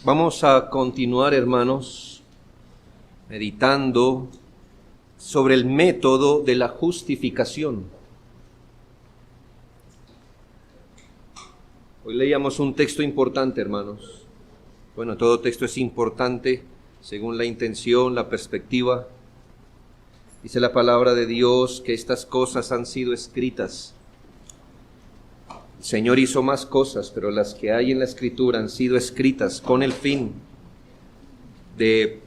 Vamos a continuar, hermanos, meditando sobre el método de la justificación. Hoy leíamos un texto importante, hermanos. Bueno, todo texto es importante según la intención, la perspectiva. Dice la palabra de Dios que estas cosas han sido escritas. El Señor hizo más cosas, pero las que hay en la Escritura han sido escritas con el fin de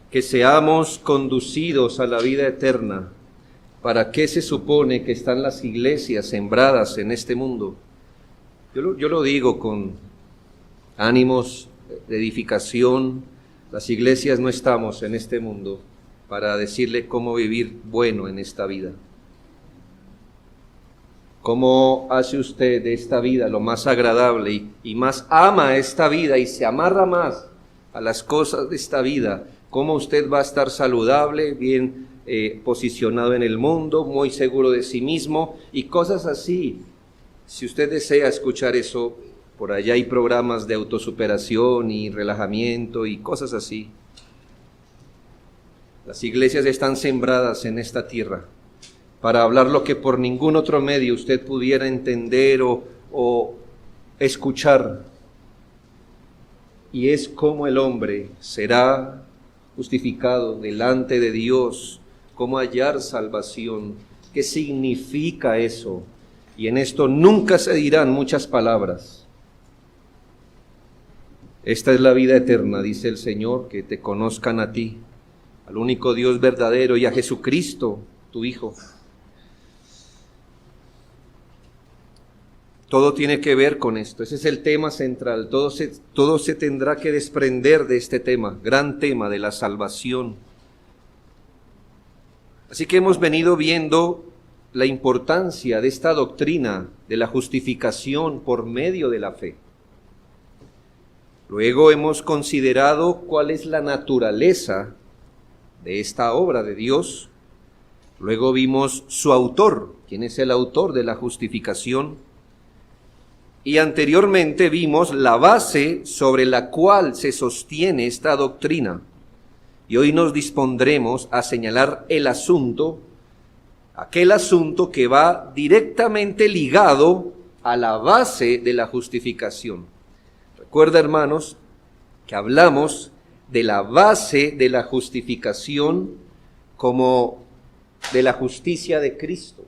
que seamos conducidos a la vida eterna. ¿Para qué se supone que están las iglesias sembradas en este mundo? Yo lo digo con ánimos de edificación. Las iglesias no estamos en este mundo para decirle cómo vivir bueno en esta vida. ¿Cómo hace usted de esta vida lo más agradable y más ama esta vida y se amarra más a las cosas de esta vida? ¿Cómo usted va a estar saludable, bien posicionado en el mundo, muy seguro de sí mismo y cosas así? Si usted desea escuchar eso, por allá hay programas de autosuperación y relajamiento y cosas así. Las iglesias están sembradas en esta tierra para hablar lo que por ningún otro medio usted pudiera entender o escuchar. Y es cómo el hombre será justificado delante de Dios, cómo hallar salvación, qué significa eso. Y en esto nunca se dirán muchas palabras. Esta es la vida eterna, dice el Señor, que te conozcan a ti, al único Dios verdadero y a Jesucristo, tu Hijo. Todo tiene que ver con esto, ese es el tema central, todo se tendrá que desprender de este tema, gran tema de la salvación. Así que hemos venido viendo la importancia de esta doctrina de la justificación por medio de la fe. Luego hemos considerado cuál es la naturaleza de esta obra de Dios. Luego vimos su autor, quién es el autor de la justificación. Y anteriormente vimos la base sobre la cual se sostiene esta doctrina. Y hoy nos dispondremos a señalar el asunto, aquel asunto que va directamente ligado a la base de la justificación. Recuerda, hermanos, que hablamos de la base de la justificación como de la justicia de Cristo.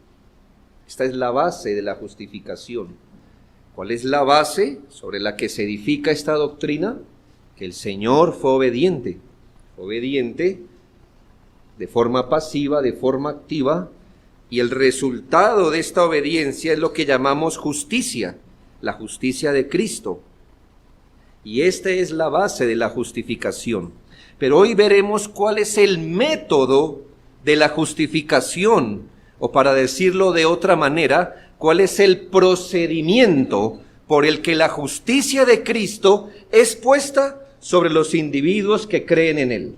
Esta es la base de la justificación. ¿Cuál es la base sobre la que se edifica esta doctrina? Que el Señor fue obediente de forma pasiva, de forma activa, y el resultado de esta obediencia es lo que llamamos justicia, la justicia de Cristo. Y esta es la base de la justificación. Pero hoy veremos cuál es el método de la justificación, o para decirlo de otra manera, cuál es el procedimiento por el que la justicia de Cristo es puesta sobre los individuos que creen en Él.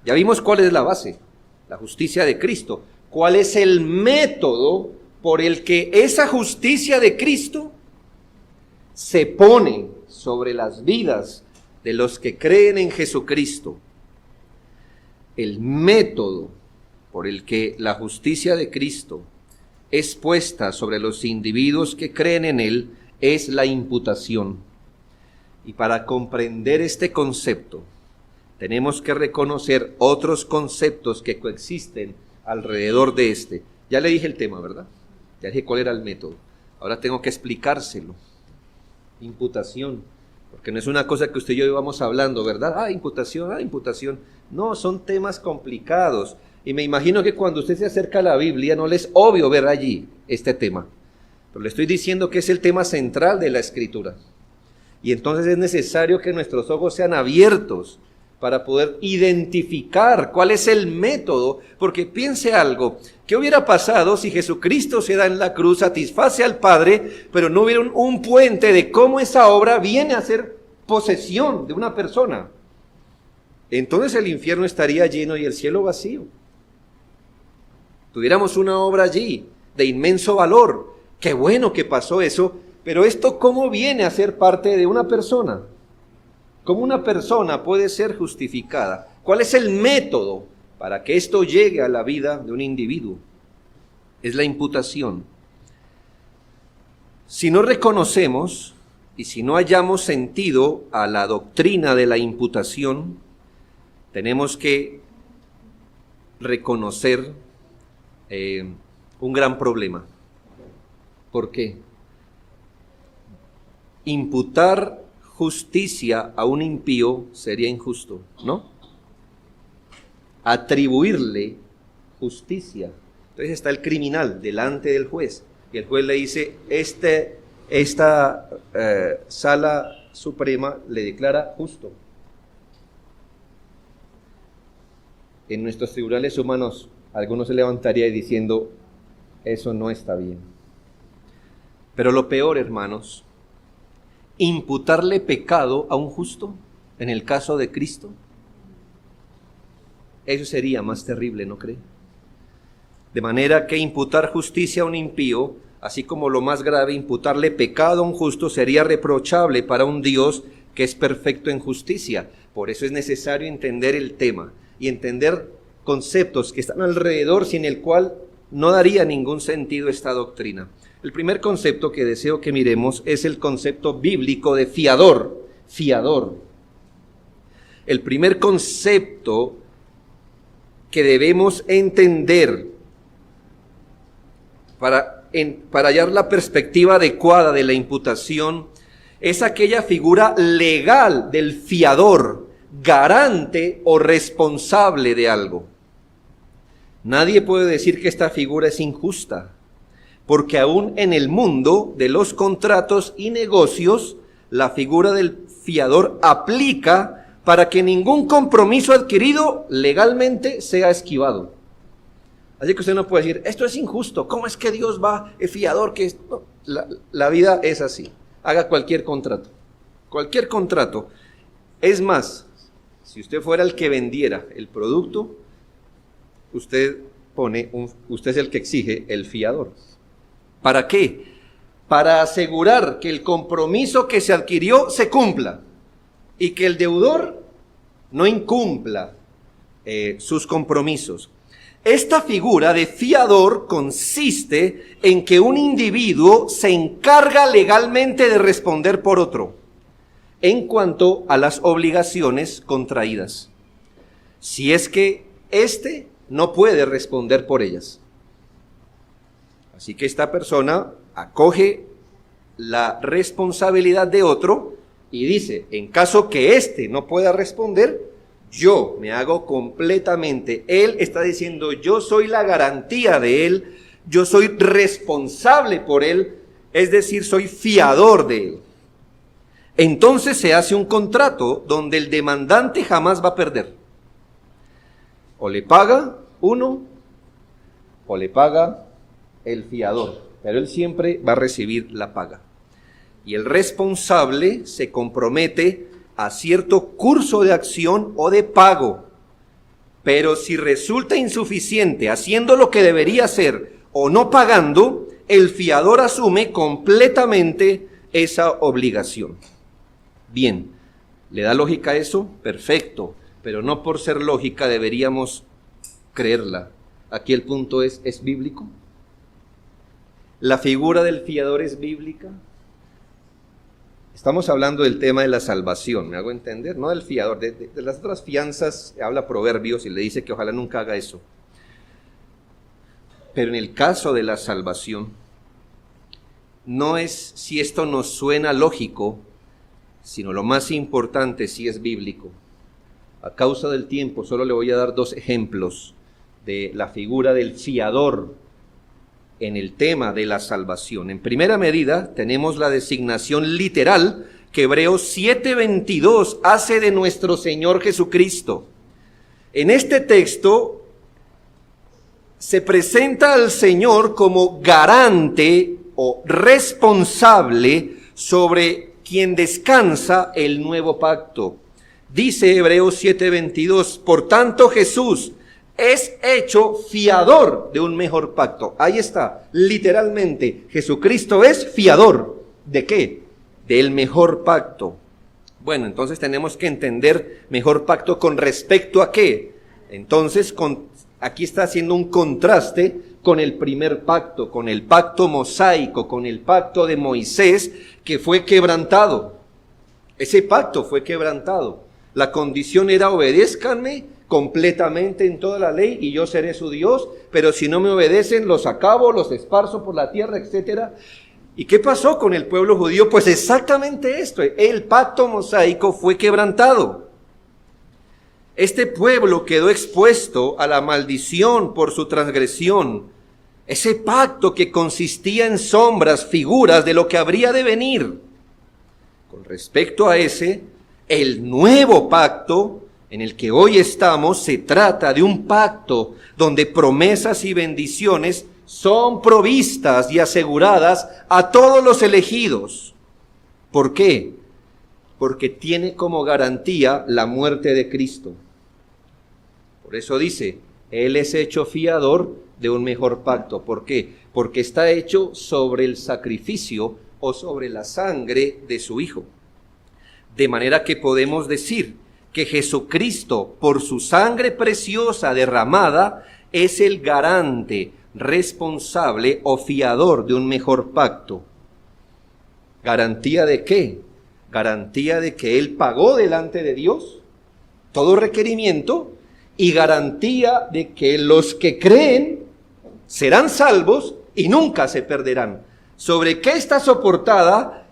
Ya vimos cuál es la base, la justicia de Cristo. ¿Cuál es el método por el que esa justicia de Cristo se pone sobre las vidas de los que creen en Jesucristo? El método por el que la justicia de Cristo es puesta sobre los individuos que creen en Él es la imputación. Y para comprender este concepto, tenemos que reconocer otros conceptos que coexisten alrededor de este. Ya le dije el tema, ¿verdad? Ya dije cuál era el método. Ahora tengo que explicárselo. Imputación. Porque no es una cosa que usted y yo íbamos hablando, ¿verdad? Imputación. No, son temas complicados. Y me imagino que cuando usted se acerca a la Biblia no le es obvio ver allí este tema. Pero le estoy diciendo que es el tema central de la Escritura. Y entonces es necesario que nuestros ojos sean abiertos para poder identificar cuál es el método. Porque piense algo, ¿qué hubiera pasado si Jesucristo se da en la cruz, satisface al Padre, pero no hubiera un puente de cómo esa obra viene a ser posesión de una persona? Entonces el infierno estaría lleno y el cielo vacío. Tuviéramos una obra allí de inmenso valor. Qué bueno que pasó eso, Pero esto, ¿cómo viene a ser parte de una persona? ¿Cómo una persona puede ser justificada? ¿Cuál es el método para que esto llegue a la vida de un individuo? Es la imputación. Si no reconocemos y si no hallamos sentido a la doctrina de la imputación, tenemos que reconocer un gran problema. ¿Por qué? Imputar justicia a un impío sería injusto, ¿no? Atribuirle justicia. Entonces está el criminal delante del juez y el juez le dice, esta sala suprema le declara justo. En nuestros tribunales humanos, algunos se levantarían diciendo, eso no está bien. Pero lo peor, hermanos, imputarle pecado a un justo, en el caso de Cristo, eso sería más terrible, ¿no cree? De manera que imputar justicia a un impío, así como lo más grave, imputarle pecado a un justo, sería reprochable para un Dios que es perfecto en justicia. Por eso es necesario entender el tema y entender conceptos que están alrededor, sin el cual no daría ningún sentido esta doctrina. El primer concepto que deseo que miremos es el concepto bíblico de fiador. Fiador. El primer concepto que debemos entender para hallar la perspectiva adecuada de la imputación es aquella figura legal del fiador, garante o responsable de algo. Nadie puede decir que esta figura es injusta, porque aún en el mundo de los contratos y negocios, la figura del fiador aplica para que ningún compromiso adquirido legalmente sea esquivado. Así que usted no puede decir, esto es injusto, ¿cómo es que Dios va, es fiador? No, la vida es así, haga cualquier contrato. Cualquier contrato. Es más, si usted fuera el que vendiera el producto, usted es el que exige el fiador. ¿Para qué? Para asegurar que el compromiso que se adquirió se cumpla y que el deudor no incumpla sus compromisos. Esta figura de fiador consiste en que un individuo se encarga legalmente de responder por otro en cuanto a las obligaciones contraídas, si es que éste no puede responder por ellas. Así que esta persona acoge la responsabilidad de otro y dice, en caso que éste no pueda responder, yo me hago completamente. Él está diciendo, yo soy la garantía de él, yo soy responsable por él, es decir, soy fiador de él. Entonces se hace un contrato donde el demandante jamás va a perder. O le paga uno, o le paga el fiador, pero él siempre va a recibir la paga. Y el responsable se compromete a cierto curso de acción o de pago, pero si resulta insuficiente haciendo lo que debería hacer o no pagando, el fiador asume completamente esa obligación. Bien, ¿le da lógica eso? Perfecto, pero no por ser lógica deberíamos creerla. Aquí el punto ¿es bíblico? ¿La figura del fiador es bíblica? Estamos hablando del tema de la salvación, ¿me hago entender? No del fiador, de las otras fianzas habla Proverbios y le dice que ojalá nunca haga eso. Pero en el caso de la salvación, no es si esto nos suena lógico, sino lo más importante si es bíblico. A causa del tiempo solo le voy a dar 2 ejemplos de la figura del fiador en el tema de la salvación. En primera medida tenemos la designación literal que Hebreos 7:22 hace de nuestro Señor Jesucristo. En este texto se presenta al Señor como garante o responsable sobre quien descansa el nuevo pacto. Dice Hebreos 7:22, por tanto Jesús es hecho fiador de un mejor pacto. Ahí está, literalmente, Jesucristo es fiador. ¿de qué? Del mejor pacto. Bueno, entonces tenemos que entender mejor pacto con respecto a qué. Entonces, aquí está haciendo un contraste con el primer pacto, con el pacto mosaico, con el pacto de Moisés, que fue quebrantado. Ese pacto fue quebrantado. La condición era: obedézcanme completamente en toda la ley y yo seré su Dios, pero si no me obedecen, los acabo, los esparzo por la tierra, etcétera. ¿Y qué pasó con el pueblo judío? Pues exactamente esto: el pacto mosaico fue quebrantado. Este pueblo quedó expuesto a la maldición por su transgresión. Ese pacto que consistía en sombras, figuras de lo que habría de venir. Con respecto a ese, el nuevo pacto en el que hoy estamos se trata de un pacto donde promesas y bendiciones son provistas y aseguradas a todos los elegidos. ¿Por qué? Porque tiene como garantía la muerte de Cristo. Por eso dice: Él es hecho fiador de un mejor pacto. ¿Por qué? Porque está hecho sobre el sacrificio o sobre la sangre de su Hijo. De manera que podemos decir que Jesucristo, por su sangre preciosa derramada, es el garante, responsable o fiador de un mejor pacto. ¿Garantía de qué? Garantía de que Él pagó delante de Dios todo requerimiento, y garantía de que los que creen serán salvos y nunca se perderán. ¿Sobre qué está soportada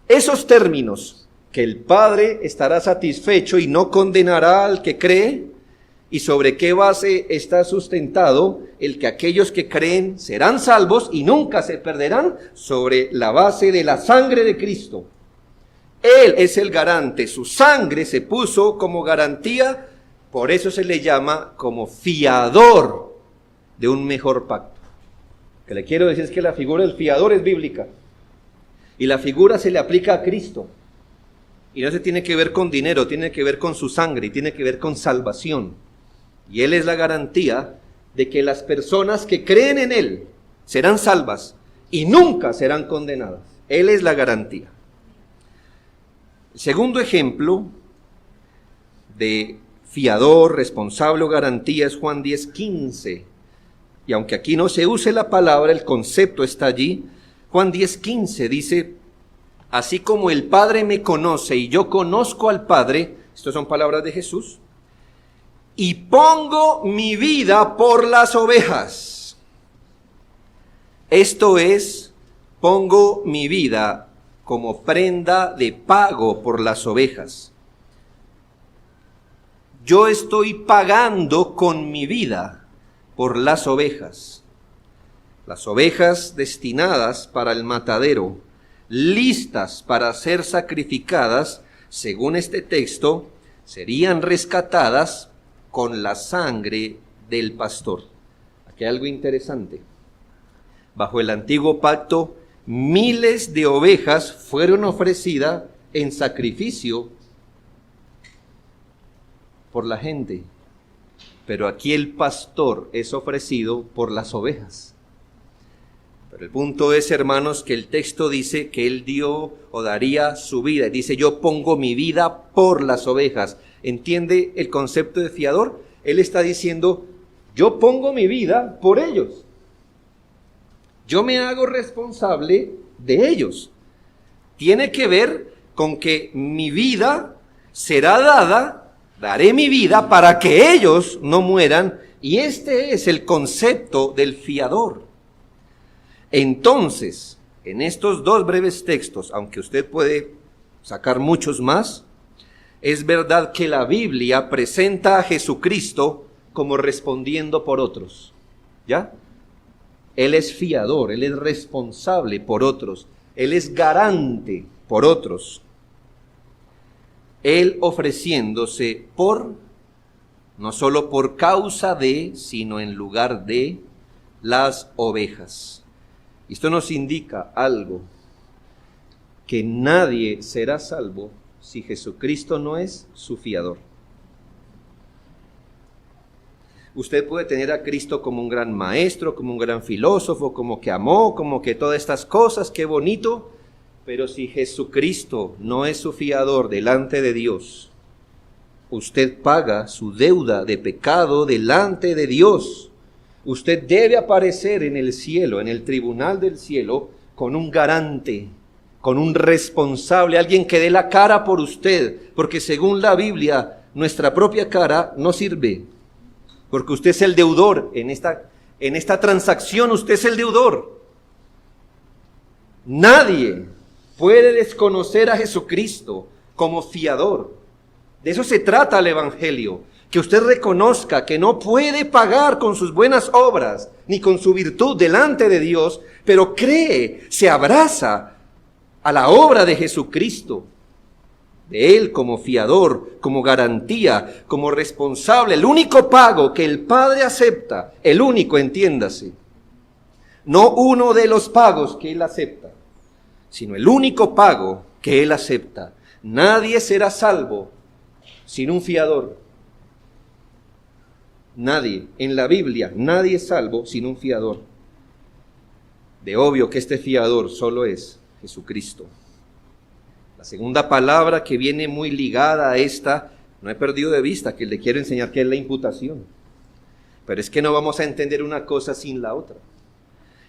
esos términos? Que el Padre estará satisfecho y no condenará al que cree. ¿Y sobre qué base está sustentado el que aquellos que creen serán salvos y nunca se perderán? Sobre la base de la sangre de Cristo. Él es el garante, su sangre se puso como garantía, por eso se le llama como fiador de un mejor pacto. Lo que le quiero decir es que la figura del fiador es bíblica, y la figura se le aplica a Cristo, y no se tiene que ver con dinero, tiene que ver con su sangre, y tiene que ver con salvación, y Él es la garantía de que las personas que creen en Él serán salvas, y nunca serán condenadas. Él es la garantía. El segundo ejemplo de fiador, responsable o garantía es Juan 10:15. Y aunque aquí no se use la palabra, el concepto está allí. Juan 10:15 dice: así como el Padre me conoce y yo conozco al Padre, estas son palabras de Jesús, y pongo mi vida por las ovejas. Esto es, pongo mi vida como prenda de pago por las ovejas. Yo estoy pagando con mi vida por las ovejas destinadas para el matadero, listas para ser sacrificadas, según este texto, serían rescatadas con la sangre del pastor. Aquí hay algo interesante. Bajo el antiguo pacto, miles de ovejas fueron ofrecidas en sacrificio por la gente, pero aquí el pastor es ofrecido por las ovejas. Pero el punto es, hermanos, que el texto dice que Él dio o daría su vida, y dice: yo pongo mi vida por las ovejas. ¿Entiende el concepto de fiador? Él está diciendo: yo pongo mi vida por ellos. Yo me hago responsable de ellos. Tiene que ver con que mi vida será dada, daré mi vida para que ellos no mueran, y este es el concepto del fiador. Entonces, en estos dos breves textos, aunque usted puede sacar muchos más, es verdad que la Biblia presenta a Jesucristo como respondiendo por otros, ¿ya? Él es fiador, Él es responsable por otros, Él es garante por otros. Él ofreciéndose no solo por causa de, sino en lugar de las ovejas. Esto nos indica algo, que nadie será salvo si Jesucristo no es su fiador. Usted puede tener a Cristo como un gran maestro, como un gran filósofo, como que amó, como que todas estas cosas, qué bonito. Pero si Jesucristo no es su fiador delante de Dios, usted paga su deuda de pecado delante de Dios. Usted debe aparecer en el cielo, en el tribunal del cielo, con un garante, con un responsable, alguien que dé la cara por usted, porque según la Biblia, nuestra propia cara no sirve, porque usted es el deudor en esta transacción, usted es el deudor. Nadie puede desconocer a Jesucristo como fiador. De eso se trata el Evangelio, que usted reconozca que no puede pagar con sus buenas obras, ni con su virtud delante de Dios, pero cree, se abraza a la obra de Jesucristo, de Él como fiador, como garantía, como responsable, el único pago que el Padre acepta, el único, entiéndase, no uno de los pagos que Él acepta, sino el único pago que Él acepta. Nadie será salvo sin un fiador. Nadie, en la Biblia, nadie es salvo sin un fiador. De obvio que este fiador solo es Jesucristo. La segunda palabra que viene muy ligada a esta, no he perdido de vista, que le quiero enseñar, que es la imputación. Pero es que no vamos a entender una cosa sin la otra.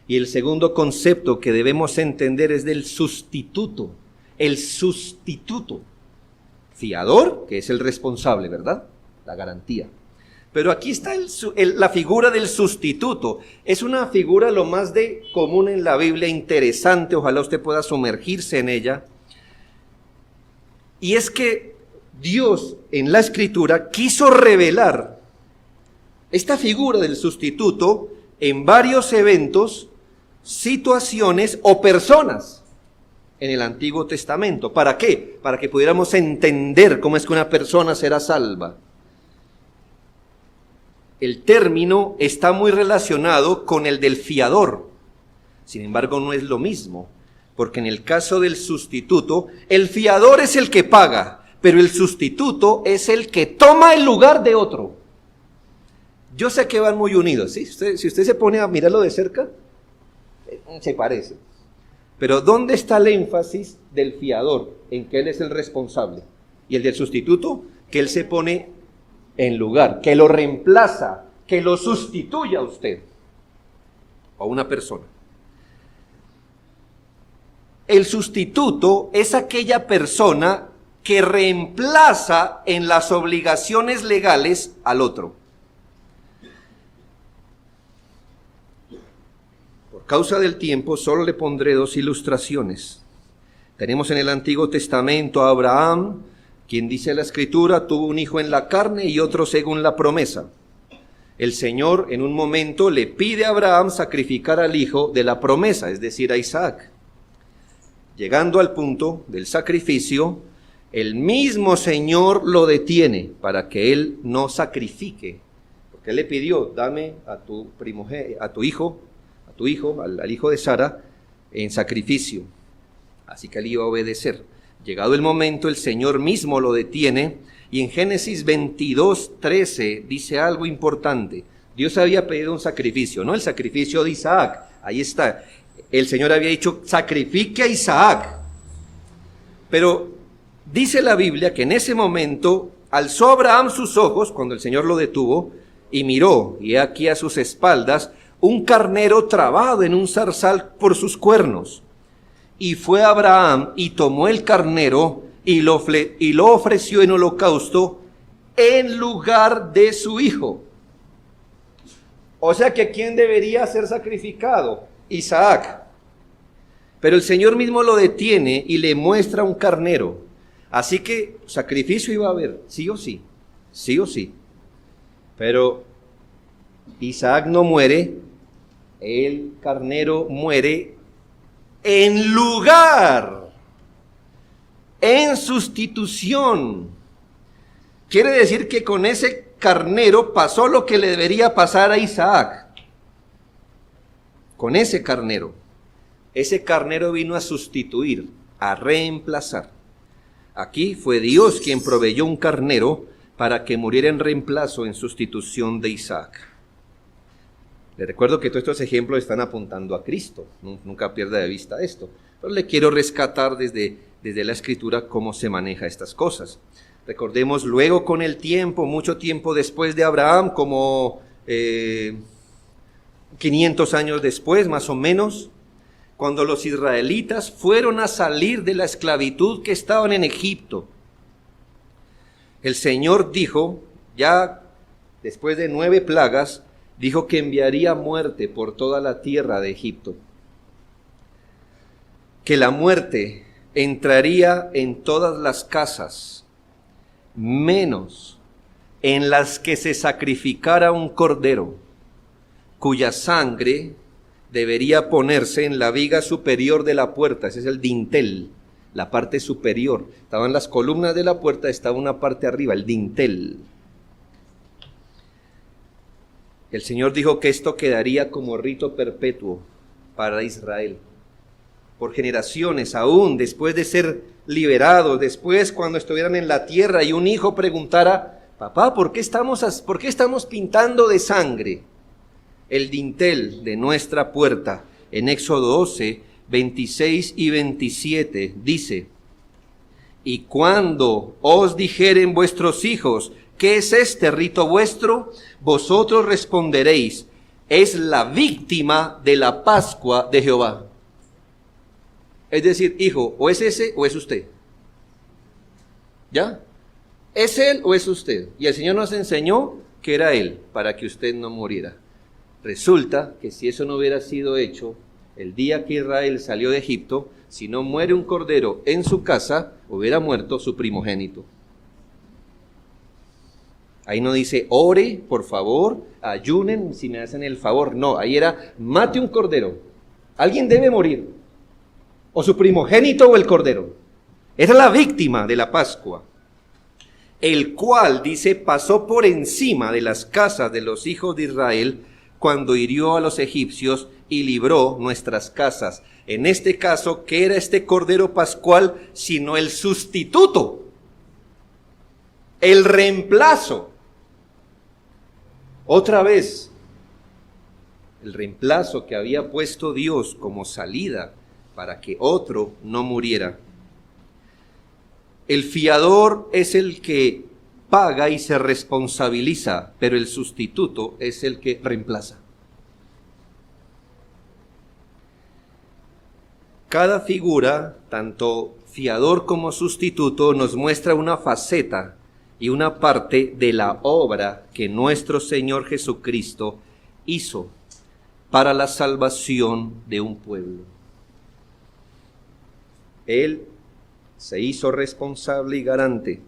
Y el segundo concepto que debemos entender es del sustituto. El sustituto. Fiador, que es el responsable, ¿verdad? La garantía. Pero aquí está la figura del sustituto. Es una figura lo más común en la Biblia, interesante, ojalá usted pueda sumergirse en ella. Y es que Dios en la Escritura quiso revelar esta figura del sustituto en varios eventos, situaciones o personas en el Antiguo Testamento. ¿Para qué? Para que pudiéramos entender cómo es que una persona será salva. El término está muy relacionado con el del fiador. Sin embargo, no es lo mismo, porque en el caso del sustituto, el fiador es el que paga, pero el sustituto es el que toma el lugar de otro. Yo sé que van muy unidos, ¿sí? Si usted se pone a mirarlo de cerca, se parece. Pero ¿dónde está el énfasis del fiador? En que él es el responsable. Y el del sustituto, que él se pone en lugar, que lo reemplaza, que lo sustituye a usted o a una persona. El sustituto es aquella persona que reemplaza en las obligaciones legales al otro. Por causa del tiempo, solo le pondré dos ilustraciones. Tenemos en el Antiguo Testamento a Abraham, quien dice la Escritura, tuvo un hijo en la carne y otro según la promesa. El Señor en un momento le pide a Abraham sacrificar al hijo de la promesa, es decir, a Isaac. Llegando al punto del sacrificio, el mismo Señor lo detiene para que él no sacrifique. Porque él le pidió, dame a tu hijo, al hijo de Sara, en sacrificio. Así que él iba a obedecer. Llegado el momento, el Señor mismo lo detiene, y en Génesis 22:13 dice algo importante. Dios había pedido un sacrificio, no el sacrificio de Isaac, ahí está. El Señor había dicho, sacrifique a Isaac. Pero dice la Biblia que en ese momento alzó Abraham sus ojos, cuando el Señor lo detuvo, y miró, y he aquí a sus espaldas, un carnero trabado en un zarzal por sus cuernos. Y fue Abraham y tomó el carnero y lo ofreció en holocausto en lugar de su hijo. O sea que ¿quién debería ser sacrificado? Isaac. Pero el Señor mismo lo detiene y le muestra un carnero. Así que sacrificio iba a haber, sí o sí, sí o sí. Pero Isaac no muere, el carnero muere en lugar, en sustitución. Quiere decir que con ese carnero pasó lo que le debería pasar a Isaac. Con ese carnero vino a sustituir, a reemplazar. Aquí fue Dios quien proveyó un carnero para que muriera en reemplazo, en sustitución de Isaac. Le recuerdo que todos estos ejemplos están apuntando a Cristo, nunca pierda de vista esto, pero le quiero rescatar desde la Escritura cómo se maneja estas cosas. Recordemos luego con el tiempo, mucho tiempo después de Abraham, como 500 años después más o menos, cuando los israelitas fueron a salir de la esclavitud que estaban en Egipto. El Señor dijo, ya después de 9 plagas, dijo que enviaría muerte por toda la tierra de Egipto. Que la muerte entraría en todas las casas, menos en las que se sacrificara un cordero, cuya sangre debería ponerse en la viga superior de la puerta. Ese es el dintel, la parte superior. Estaban las columnas de la puerta, estaba una parte arriba, el dintel. El Señor dijo que esto quedaría como rito perpetuo para Israel. Por generaciones, aún después de ser liberados, después cuando estuvieran en la tierra y un hijo preguntara, papá, ¿por qué estamos pintando de sangre el dintel de nuestra puerta? En Éxodo 12, 26 y 27 dice, y cuando os dijeren vuestros hijos, ¿qué es este rito vuestro? Vosotros responderéis, es la víctima de la Pascua de Jehová. Es decir, hijo, o es ese o es usted. ¿Ya? ¿Es él o es usted? Y el Señor nos enseñó que era él, para que usted no muriera. Resulta que si eso no hubiera sido hecho, el día que Israel salió de Egipto, si no muere un cordero en su casa, hubiera muerto su primogénito. Ahí no dice, ore, por favor, ayunen si me hacen el favor. No, ahí era, mate un cordero. Alguien debe morir. O su primogénito o el cordero. Era la víctima de la Pascua. El cual, dice, pasó por encima de las casas de los hijos de Israel cuando hirió a los egipcios y libró nuestras casas. En este caso, ¿qué era este cordero pascual sino el sustituto? El reemplazo. Otra vez, el reemplazo que había puesto Dios como salida para que otro no muriera. El fiador es el que paga y se responsabiliza, pero el sustituto es el que reemplaza. Cada figura, tanto fiador como sustituto, nos muestra una faceta y una parte de la obra que nuestro Señor Jesucristo hizo para la salvación de un pueblo. Él se hizo responsable y garante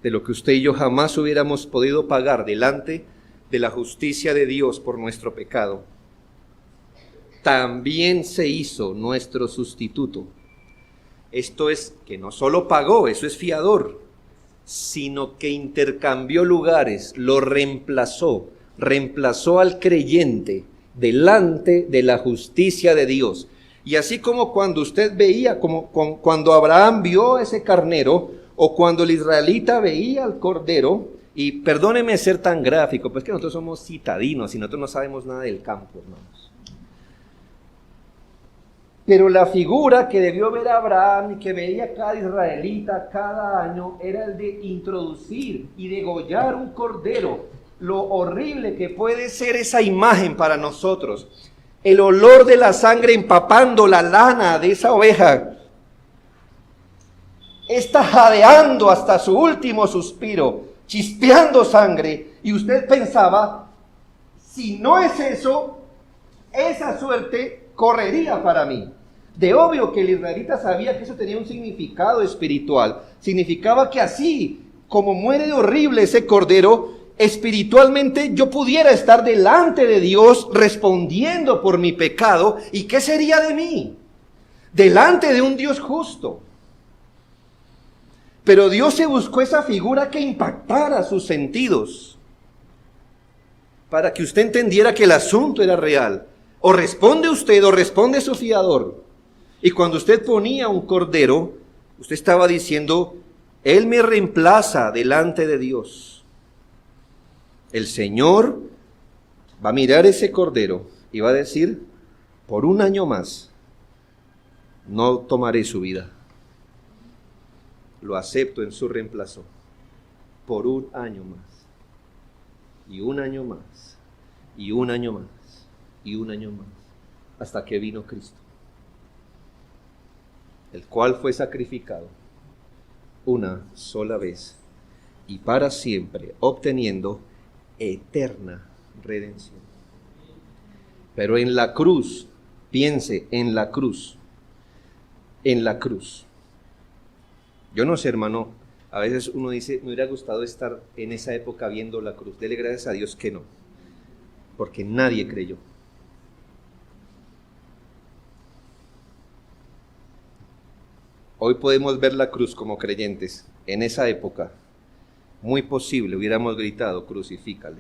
de lo que usted y yo jamás hubiéramos podido pagar delante de la justicia de Dios por nuestro pecado. También se hizo nuestro sustituto. Esto es que no solo pagó, eso es fiador, sino que intercambió lugares, lo reemplazó al creyente delante de la justicia de Dios. Y así como cuando usted veía, cuando Abraham vio ese carnero, o cuando el israelita veía al cordero, y perdóneme ser tan gráfico, pues que nosotros somos citadinos y nosotros no sabemos nada del campo, hermanos. Pero la figura que debió ver Abraham y que veía cada israelita cada año era el de introducir y degollar un cordero. Lo horrible que puede ser esa imagen para nosotros. El olor de la sangre empapando la lana de esa oveja. Está jadeando hasta su último suspiro, chispeando sangre. Y usted pensaba, si no es eso, esa suerte correría para mí. De obvio que el israelita sabía que eso tenía un significado espiritual. Significaba que así como muere de horrible ese cordero, espiritualmente yo pudiera estar delante de Dios respondiendo por mi pecado. ¿Y qué sería de mí? Delante de un Dios justo. Pero Dios se buscó esa figura que impactara sus sentidos, para que usted entendiera que el asunto era real. O responde usted o responde su fiador. Y cuando usted ponía un cordero, usted estaba diciendo, Él me reemplaza delante de Dios. El Señor va a mirar ese cordero y va a decir, por un año más, no tomaré su vida. Lo acepto en su reemplazo. Por un año más. Y un año más. Y un año más. Y un año más. Hasta que vino Cristo, el cual fue sacrificado una sola vez y para siempre, obteniendo eterna redención. Pero en la cruz, piense en la cruz, en la cruz. Yo no sé, hermano, a veces uno dice, me hubiera gustado estar en esa época viendo la cruz. Dele gracias a Dios que no, porque nadie creyó. Hoy podemos ver la cruz como creyentes. En esa época, muy posible, hubiéramos gritado, crucifícale.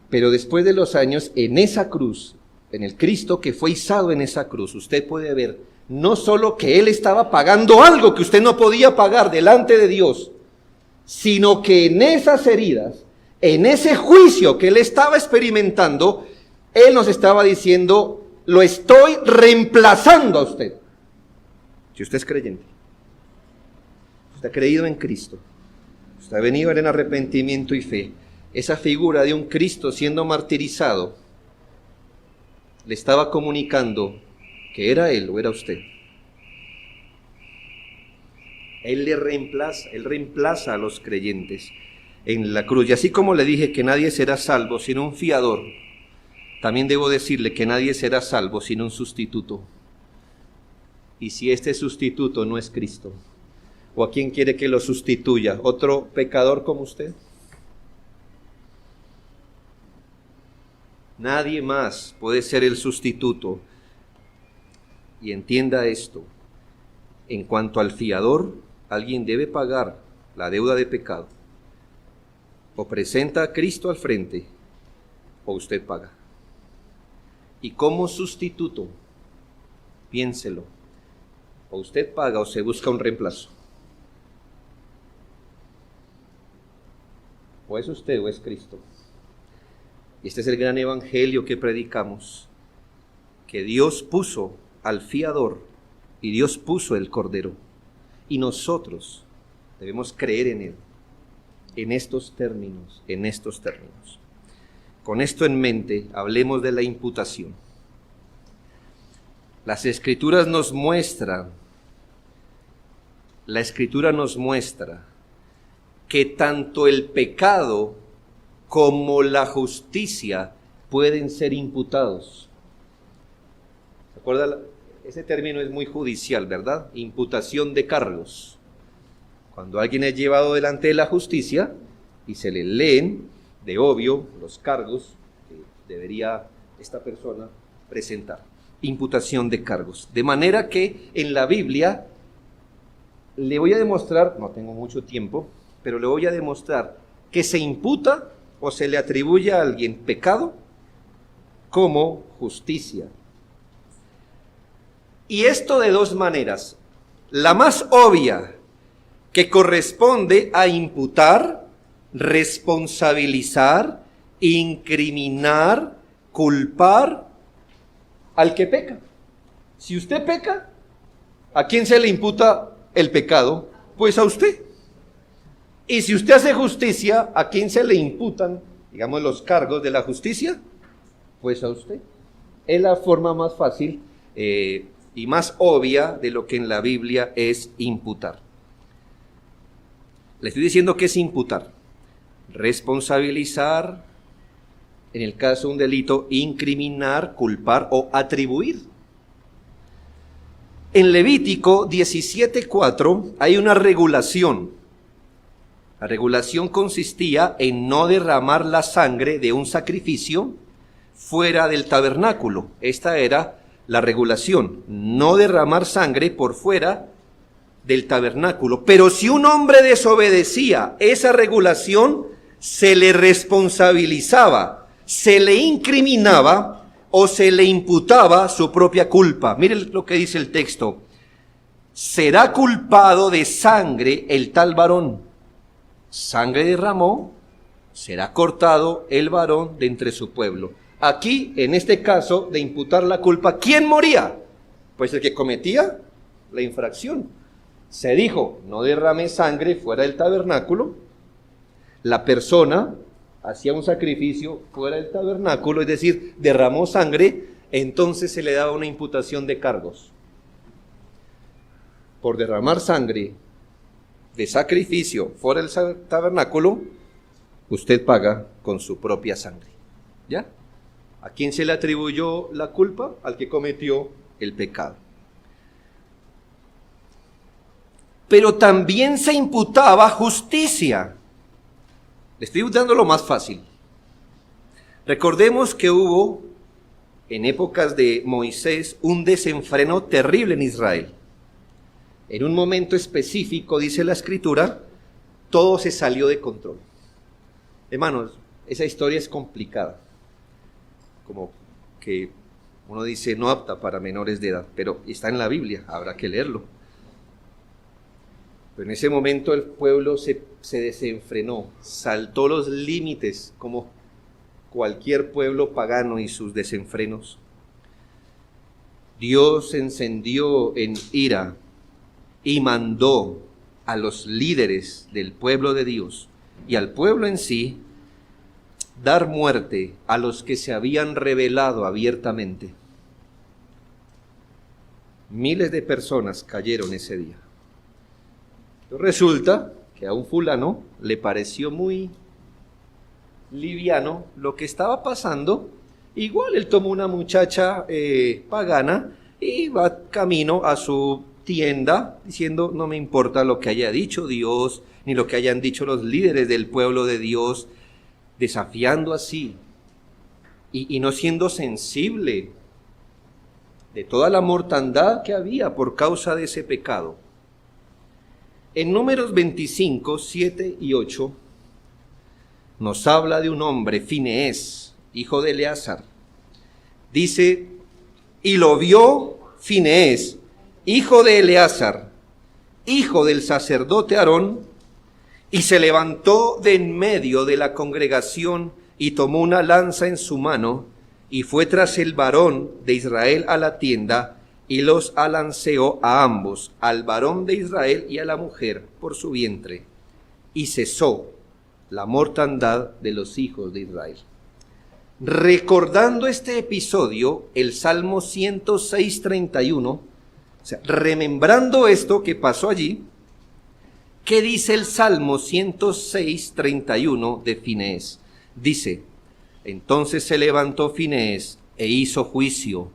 Pero después de los años, en esa cruz, en el Cristo que fue izado en esa cruz, usted puede ver no solo que Él estaba pagando algo que usted no podía pagar delante de Dios, sino que en esas heridas, en ese juicio que Él estaba experimentando, Él nos estaba diciendo, lo estoy reemplazando a usted. Si usted es creyente, usted ha creído en Cristo, usted ha venido en arrepentimiento y fe, esa figura de un Cristo siendo martirizado, le estaba comunicando que era Él o era usted. Él reemplaza a los creyentes en la cruz. Y así como le dije que nadie será salvo sin un fiador, también debo decirle que nadie será salvo sin un sustituto. Y si este sustituto no es Cristo, ¿o a quién quiere que lo sustituya? ¿Otro pecador como usted? Nadie más puede ser el sustituto. Y entienda esto, en cuanto al fiador, alguien debe pagar la deuda de pecado. O presenta a Cristo al frente, o usted paga. Y como sustituto, piénselo, o usted paga o se busca un reemplazo. O es usted o es Cristo. Y este es el gran evangelio que predicamos, que Dios puso al fiador y Dios puso el cordero. Y nosotros debemos creer en Él, en estos términos, Con esto en mente, hablemos de la imputación. La Escritura nos muestra que tanto el pecado como la justicia pueden ser imputados. ¿Se acuerda? Ese término es muy judicial, ¿verdad? Imputación de cargos. Cuando alguien es llevado delante de la justicia y se le leen, de obvio, los cargos que debería esta persona presentar. Imputación de cargos. De manera que en la Biblia le voy a demostrar, no tengo mucho tiempo, pero le voy a demostrar que se imputa o se le atribuye a alguien pecado como justicia. Y esto de dos maneras. La más obvia, que corresponde a imputar, responsabilizar, incriminar, culpar al que peca. Si usted peca, ¿a quién se le imputa el pecado? Pues a usted. Y si usted hace justicia, ¿a quién se le imputan, digamos, los cargos de la justicia? Pues a usted. Es la forma más fácil y más obvia de lo que en la Biblia es imputar. Le estoy diciendo que es imputar. Responsabilizar, en el caso de un delito, incriminar, culpar o atribuir. En Levítico 17:4 hay una regulación. La regulación consistía en no derramar la sangre de un sacrificio fuera del tabernáculo. Esta era la regulación, no derramar sangre por fuera del tabernáculo. Pero si un hombre desobedecía esa regulación, se le responsabilizaba, se le incriminaba o se le imputaba su propia culpa. Miren lo que dice el texto. será culpado de sangre el tal varón. Sangre derramó, será cortado el varón de entre su pueblo. Aquí, en este caso, de imputar la culpa, ¿quién moría? Pues el que cometía la infracción. Se dijo, no derrame sangre fuera del tabernáculo. La persona hacía un sacrificio fuera del tabernáculo, es decir, derramó sangre, entonces se le daba una imputación de cargos. Por derramar sangre de sacrificio fuera del tabernáculo, usted paga con su propia sangre. ¿Ya? ¿A quién se le atribuyó la culpa? Al que cometió el pecado. Pero también se imputaba justicia. Le estoy dando lo más fácil. Recordemos que hubo, en épocas de Moisés, un desenfreno terrible en Israel. En un momento específico, dice la Escritura, todo se salió de control. Hermanos, esa historia es complicada. Como que uno dice no apta para menores de edad, pero está en la Biblia, habrá que leerlo. Pero en ese momento el pueblo se desenfrenó, saltó los límites como cualquier pueblo pagano y sus desenfrenos. Dios se encendió en ira y mandó a los líderes del pueblo de Dios y al pueblo en sí dar muerte a los que se habían rebelado abiertamente. Miles de personas cayeron ese día. Resulta que a un fulano le pareció muy liviano lo que estaba pasando. Igual él tomó una muchacha pagana y va camino a su tienda diciendo no me importa lo que haya dicho Dios, ni lo que hayan dicho los líderes del pueblo de Dios, desafiando así y no siendo sensible de toda la mortandad que había por causa de ese pecado. En Números 25, 7 y 8 nos habla de un hombre, Fineés, hijo de Eleazar. Dice, y lo vio Fineés, hijo de Eleazar, hijo del sacerdote Aarón, y se levantó de en medio de la congregación y tomó una lanza en su mano y fue tras el varón de Israel a la tienda y los alanceó a ambos, al varón de Israel y a la mujer por su vientre, y cesó la mortandad de los hijos de Israel. Recordando este episodio, el Salmo 106:31, o sea, remembrando esto que pasó allí, ¿qué dice el Salmo 106:31 de Fineés? Dice, entonces se levantó Fineés e hizo juicio,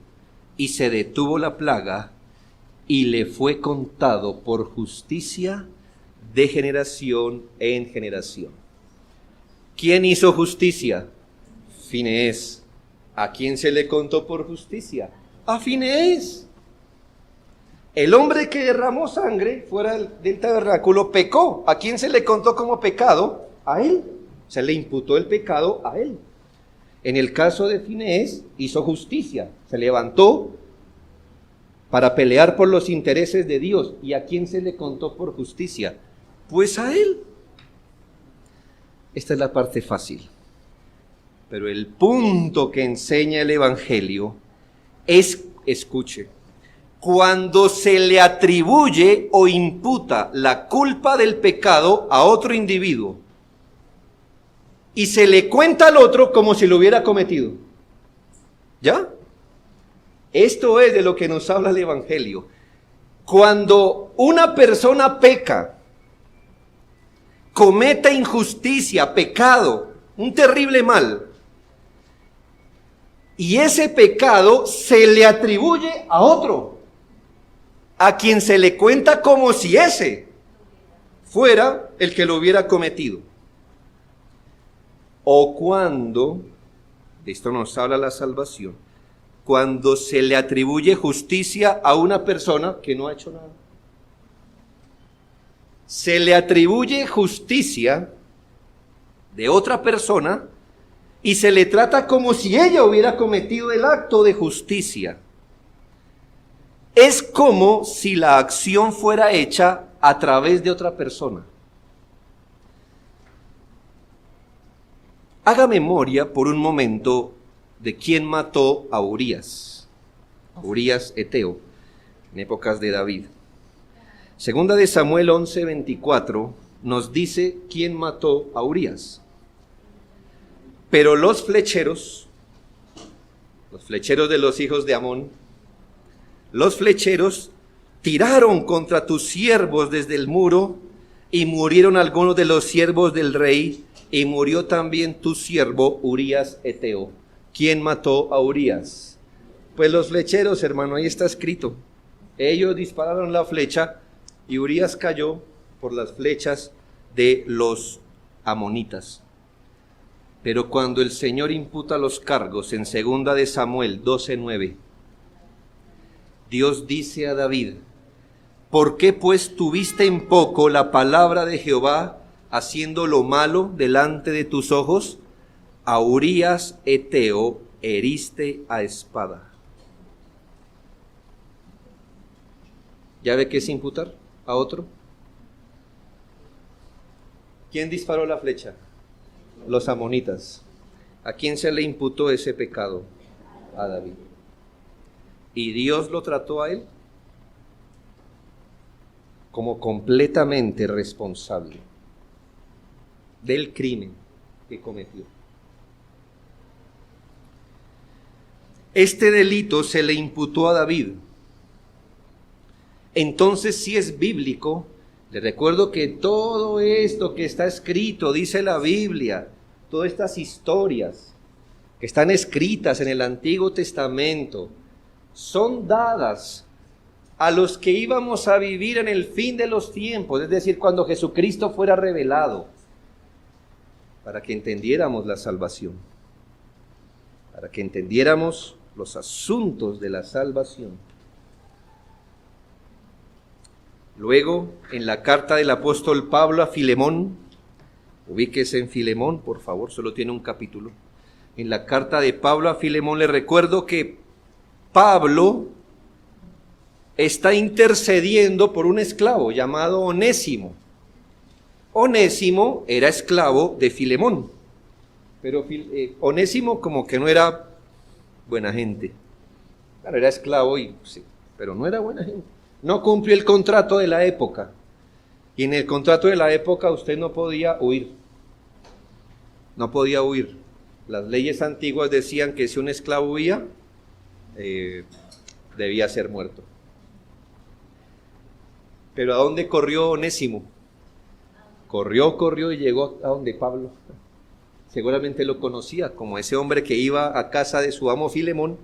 y se detuvo la plaga, y le fue contado por justicia de generación en generación. ¿Quién hizo justicia? Fineés. ¿A quién se le contó por justicia? A Fineés. El hombre que derramó sangre fuera del tabernáculo pecó. ¿A quién se le contó como pecado? A él. Se le imputó el pecado a él. En el caso de Fineés, hizo justicia. Se levantó para pelear por los intereses de Dios. ¿Y a quién se le contó por justicia? Pues a él. Esta es la parte fácil. Pero el punto que enseña el Evangelio es, escuche, cuando se le atribuye o imputa la culpa del pecado a otro individuo y se le cuenta al otro como si lo hubiera cometido. ¿Ya? Esto es de lo que nos habla el Evangelio. Cuando una persona peca, comete injusticia, pecado, un terrible mal, y ese pecado se le atribuye a otro, a quien se le cuenta como si ese fuera el que lo hubiera cometido. O cuando, de esto nos habla la salvación, cuando se le atribuye justicia a una persona que no ha hecho nada. Se le atribuye justicia de otra persona y se le trata como si ella hubiera cometido el acto de justicia. Es como si la acción fuera hecha a través de otra persona. Haga memoria por un momento de quién mató a Urías Eteo, en épocas de David. Segunda de Samuel 11:24 nos dice quién mató a Urías. Pero los flecheros de los hijos de Amón, los flecheros tiraron contra tus siervos desde el muro, y murieron algunos de los siervos del rey, y murió también tu siervo Urías Eteo. ¿Quién mató a Urías? Pues los flecheros, hermano, ahí está escrito. Ellos dispararon la flecha y Urías cayó por las flechas de los amonitas. Pero cuando el Señor imputa los cargos en 2 de Samuel 12:9, Dios dice a David: ¿por qué pues tuviste en poco la palabra de Jehová, haciendo lo malo delante de tus ojos? A Urías Eteo heriste a espada. ¿Ya ve qué es imputar a otro? ¿Quién disparó la flecha? Los amonitas. ¿A quién se le imputó ese pecado? A David. ¿Y Dios lo trató a él? Como completamente responsable del crimen que cometió. Este delito se le imputó a David. Entonces, si es bíblico, le recuerdo que todo esto que está escrito, dice la Biblia, todas estas historias que están escritas en el Antiguo Testamento, son dadas a los que íbamos a vivir en el fin de los tiempos, es decir, cuando Jesucristo fuera revelado, para que entendiéramos la salvación, para que entendiéramos los asuntos de la salvación. Luego, en la carta del apóstol Pablo a Filemón, ubíquese en Filemón, por favor, solo tiene un capítulo. En la carta de Pablo a Filemón le recuerdo que Pablo está intercediendo por un esclavo llamado Onésimo. Onésimo era esclavo de Filemón, pero Onésimo como que no era buena gente. Claro, era esclavo, sí, pero no era buena gente. No cumplió el contrato de la época. Y en el contrato de la época usted no podía huir. No podía huir. Las leyes antiguas decían que si un esclavo huía, debía ser muerto. Pero ¿a dónde corrió Onésimo? Corrió y llegó a donde Pablo. Seguramente lo conocía como ese hombre que iba a casa de su amo Filemón.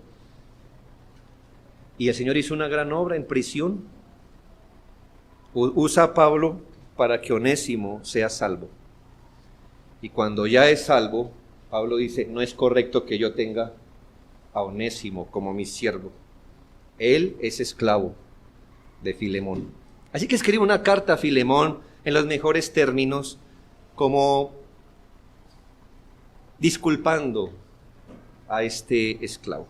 Y el Señor hizo una gran obra en prisión. Usa a Pablo para que Onésimo sea salvo. Y cuando ya es salvo, Pablo dice, no es correcto que yo tenga a Onésimo como mi siervo. Él es esclavo de Filemón. Así que escribe una carta a Filemón en los mejores términos, como disculpando a este esclavo.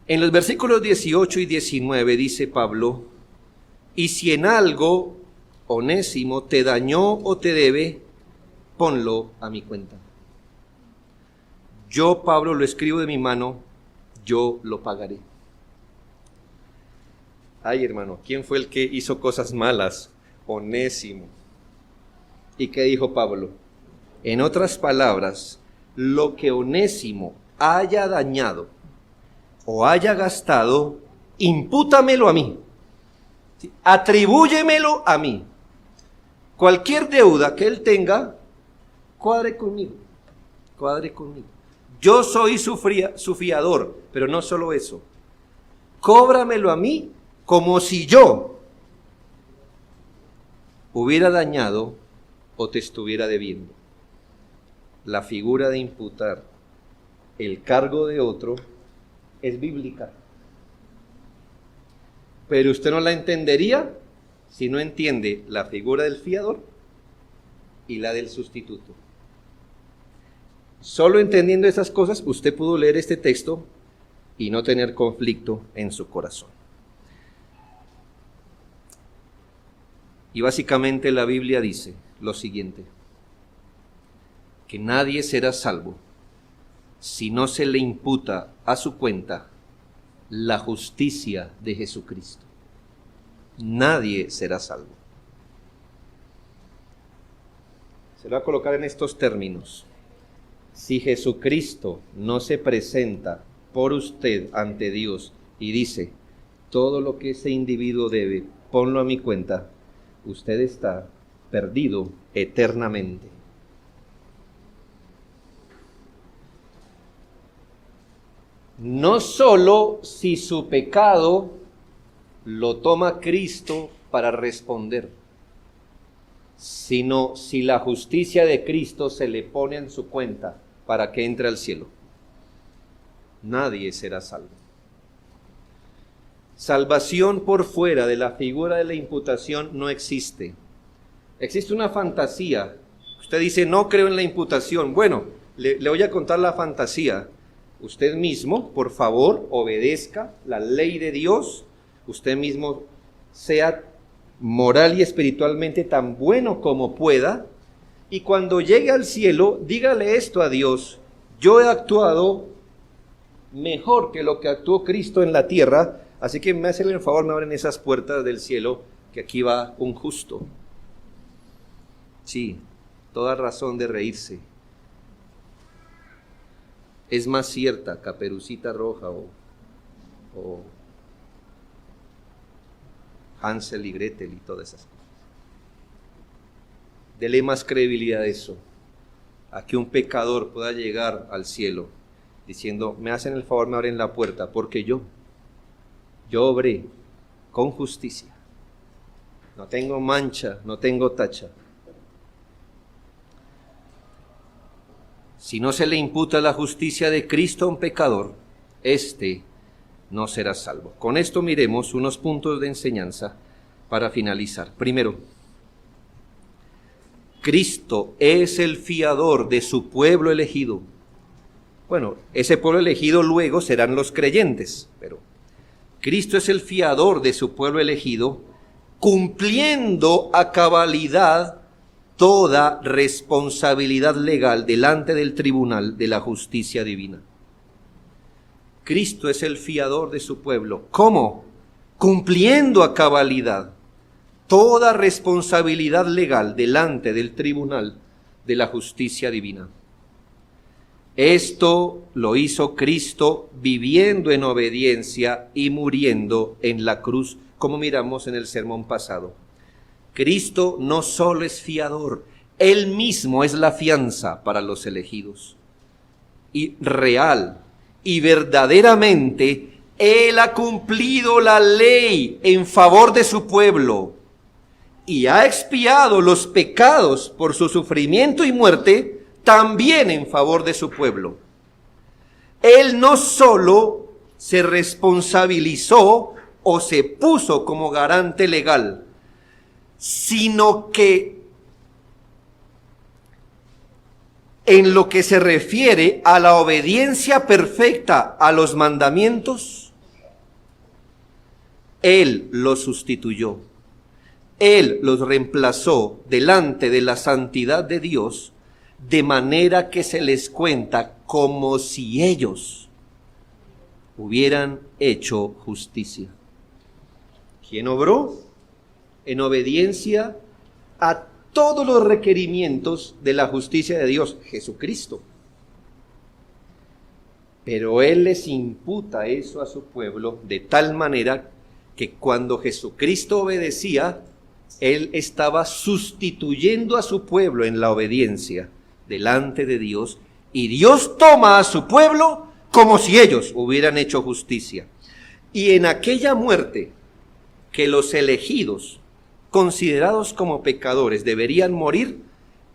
En los versículos 18 y 19 dice Pablo: y si en algo Onésimo te dañó o te debe, ponlo a mi cuenta. Yo, Pablo, lo escribo de mi mano, yo lo pagaré. Ay, hermano, ¿quién fue el que hizo cosas malas? Onésimo. ¿Y qué dijo Pablo? En otras palabras, lo que Onésimo haya dañado o haya gastado, impútamelo a mí. ¿Sí? Atribúyemelo a mí. Cualquier deuda que él tenga, cuadre conmigo. Yo soy su fiador, pero no solo eso. Cóbramelo a mí como si yo hubiera dañado o te estuviera debiendo. La figura de imputar el cargo de otro es bíblica. Pero usted no la entendería si no entiende la figura del fiador y la del y no tener conflicto en su corazón. Y básicamente la Biblia dice lo siguiente, que nadie será salvo si no se le imputa a su cuenta la justicia de Jesucristo. Nadie será salvo. Se lo va a colocar en estos términos. Si Jesucristo no se presenta por usted ante Dios y dice, todo lo que ese individuo debe, ponlo a mi cuenta, usted está perdido eternamente. No solo si su pecado lo toma Cristo para responder, sino si la justicia de Cristo se le pone en su cuenta para que entre al cielo. Nadie será salvo. Salvación por fuera de la figura de la imputación no existe. Existe una fantasía. Usted dice, no creo en la imputación. Bueno, le voy a contar la fantasía. Usted mismo, por favor, obedezca la ley de Dios. Usted mismo sea moral y espiritualmente tan bueno como pueda. Y cuando llegue al cielo, dígale esto a Dios. Yo he actuado mejor que lo que actuó Cristo en la tierra, así que me hacen el favor, me abren esas puertas del cielo, que aquí va un justo. Sí, toda razón de reírse. Es más cierta Caperucita Roja o Hansel y Gretel y todas esas cosas. Dele más credibilidad a eso, a que un pecador pueda llegar al cielo diciendo, me hacen el favor, me abren la puerta, porque yo obré con justicia. No tengo mancha, no tengo tacha. Si no se le imputa la justicia de Cristo a un pecador, éste no será salvo. Con esto miremos unos puntos de enseñanza para finalizar. Primero, Cristo es el fiador de su pueblo elegido. Bueno, ese pueblo elegido luego serán los creyentes, pero Cristo es el fiador de su pueblo elegido, cumpliendo a cabalidad toda responsabilidad legal delante del tribunal de la justicia divina. Cristo es el fiador de su pueblo. ¿Cómo? Cumpliendo a cabalidad toda responsabilidad legal delante del tribunal de la justicia divina. Esto lo hizo Cristo viviendo en obediencia y muriendo en la cruz, como miramos en el sermón pasado. Cristo no solo es fiador, Él mismo es la fianza para los elegidos. Y real y verdaderamente, Él ha cumplido la ley en favor de su pueblo y ha expiado los pecados por su sufrimiento y muerte, también en favor de su pueblo. Él no solo se responsabilizó o se puso como garante legal, sino que en lo que se refiere a la obediencia perfecta a los mandamientos, Él los sustituyó. Él los reemplazó delante de la santidad de Dios, de manera que se les cuenta como si ellos hubieran hecho justicia. ¿Quién obró en obediencia a todos los requerimientos de la justicia de Dios? Jesucristo. Pero Él les imputa eso a su pueblo de tal manera que cuando Jesucristo obedecía, Él estaba sustituyendo a su pueblo en la obediencia delante de Dios, y Dios toma a su pueblo como si ellos hubieran hecho justicia. Y en aquella muerte que los elegidos, considerados como pecadores, deberían morir,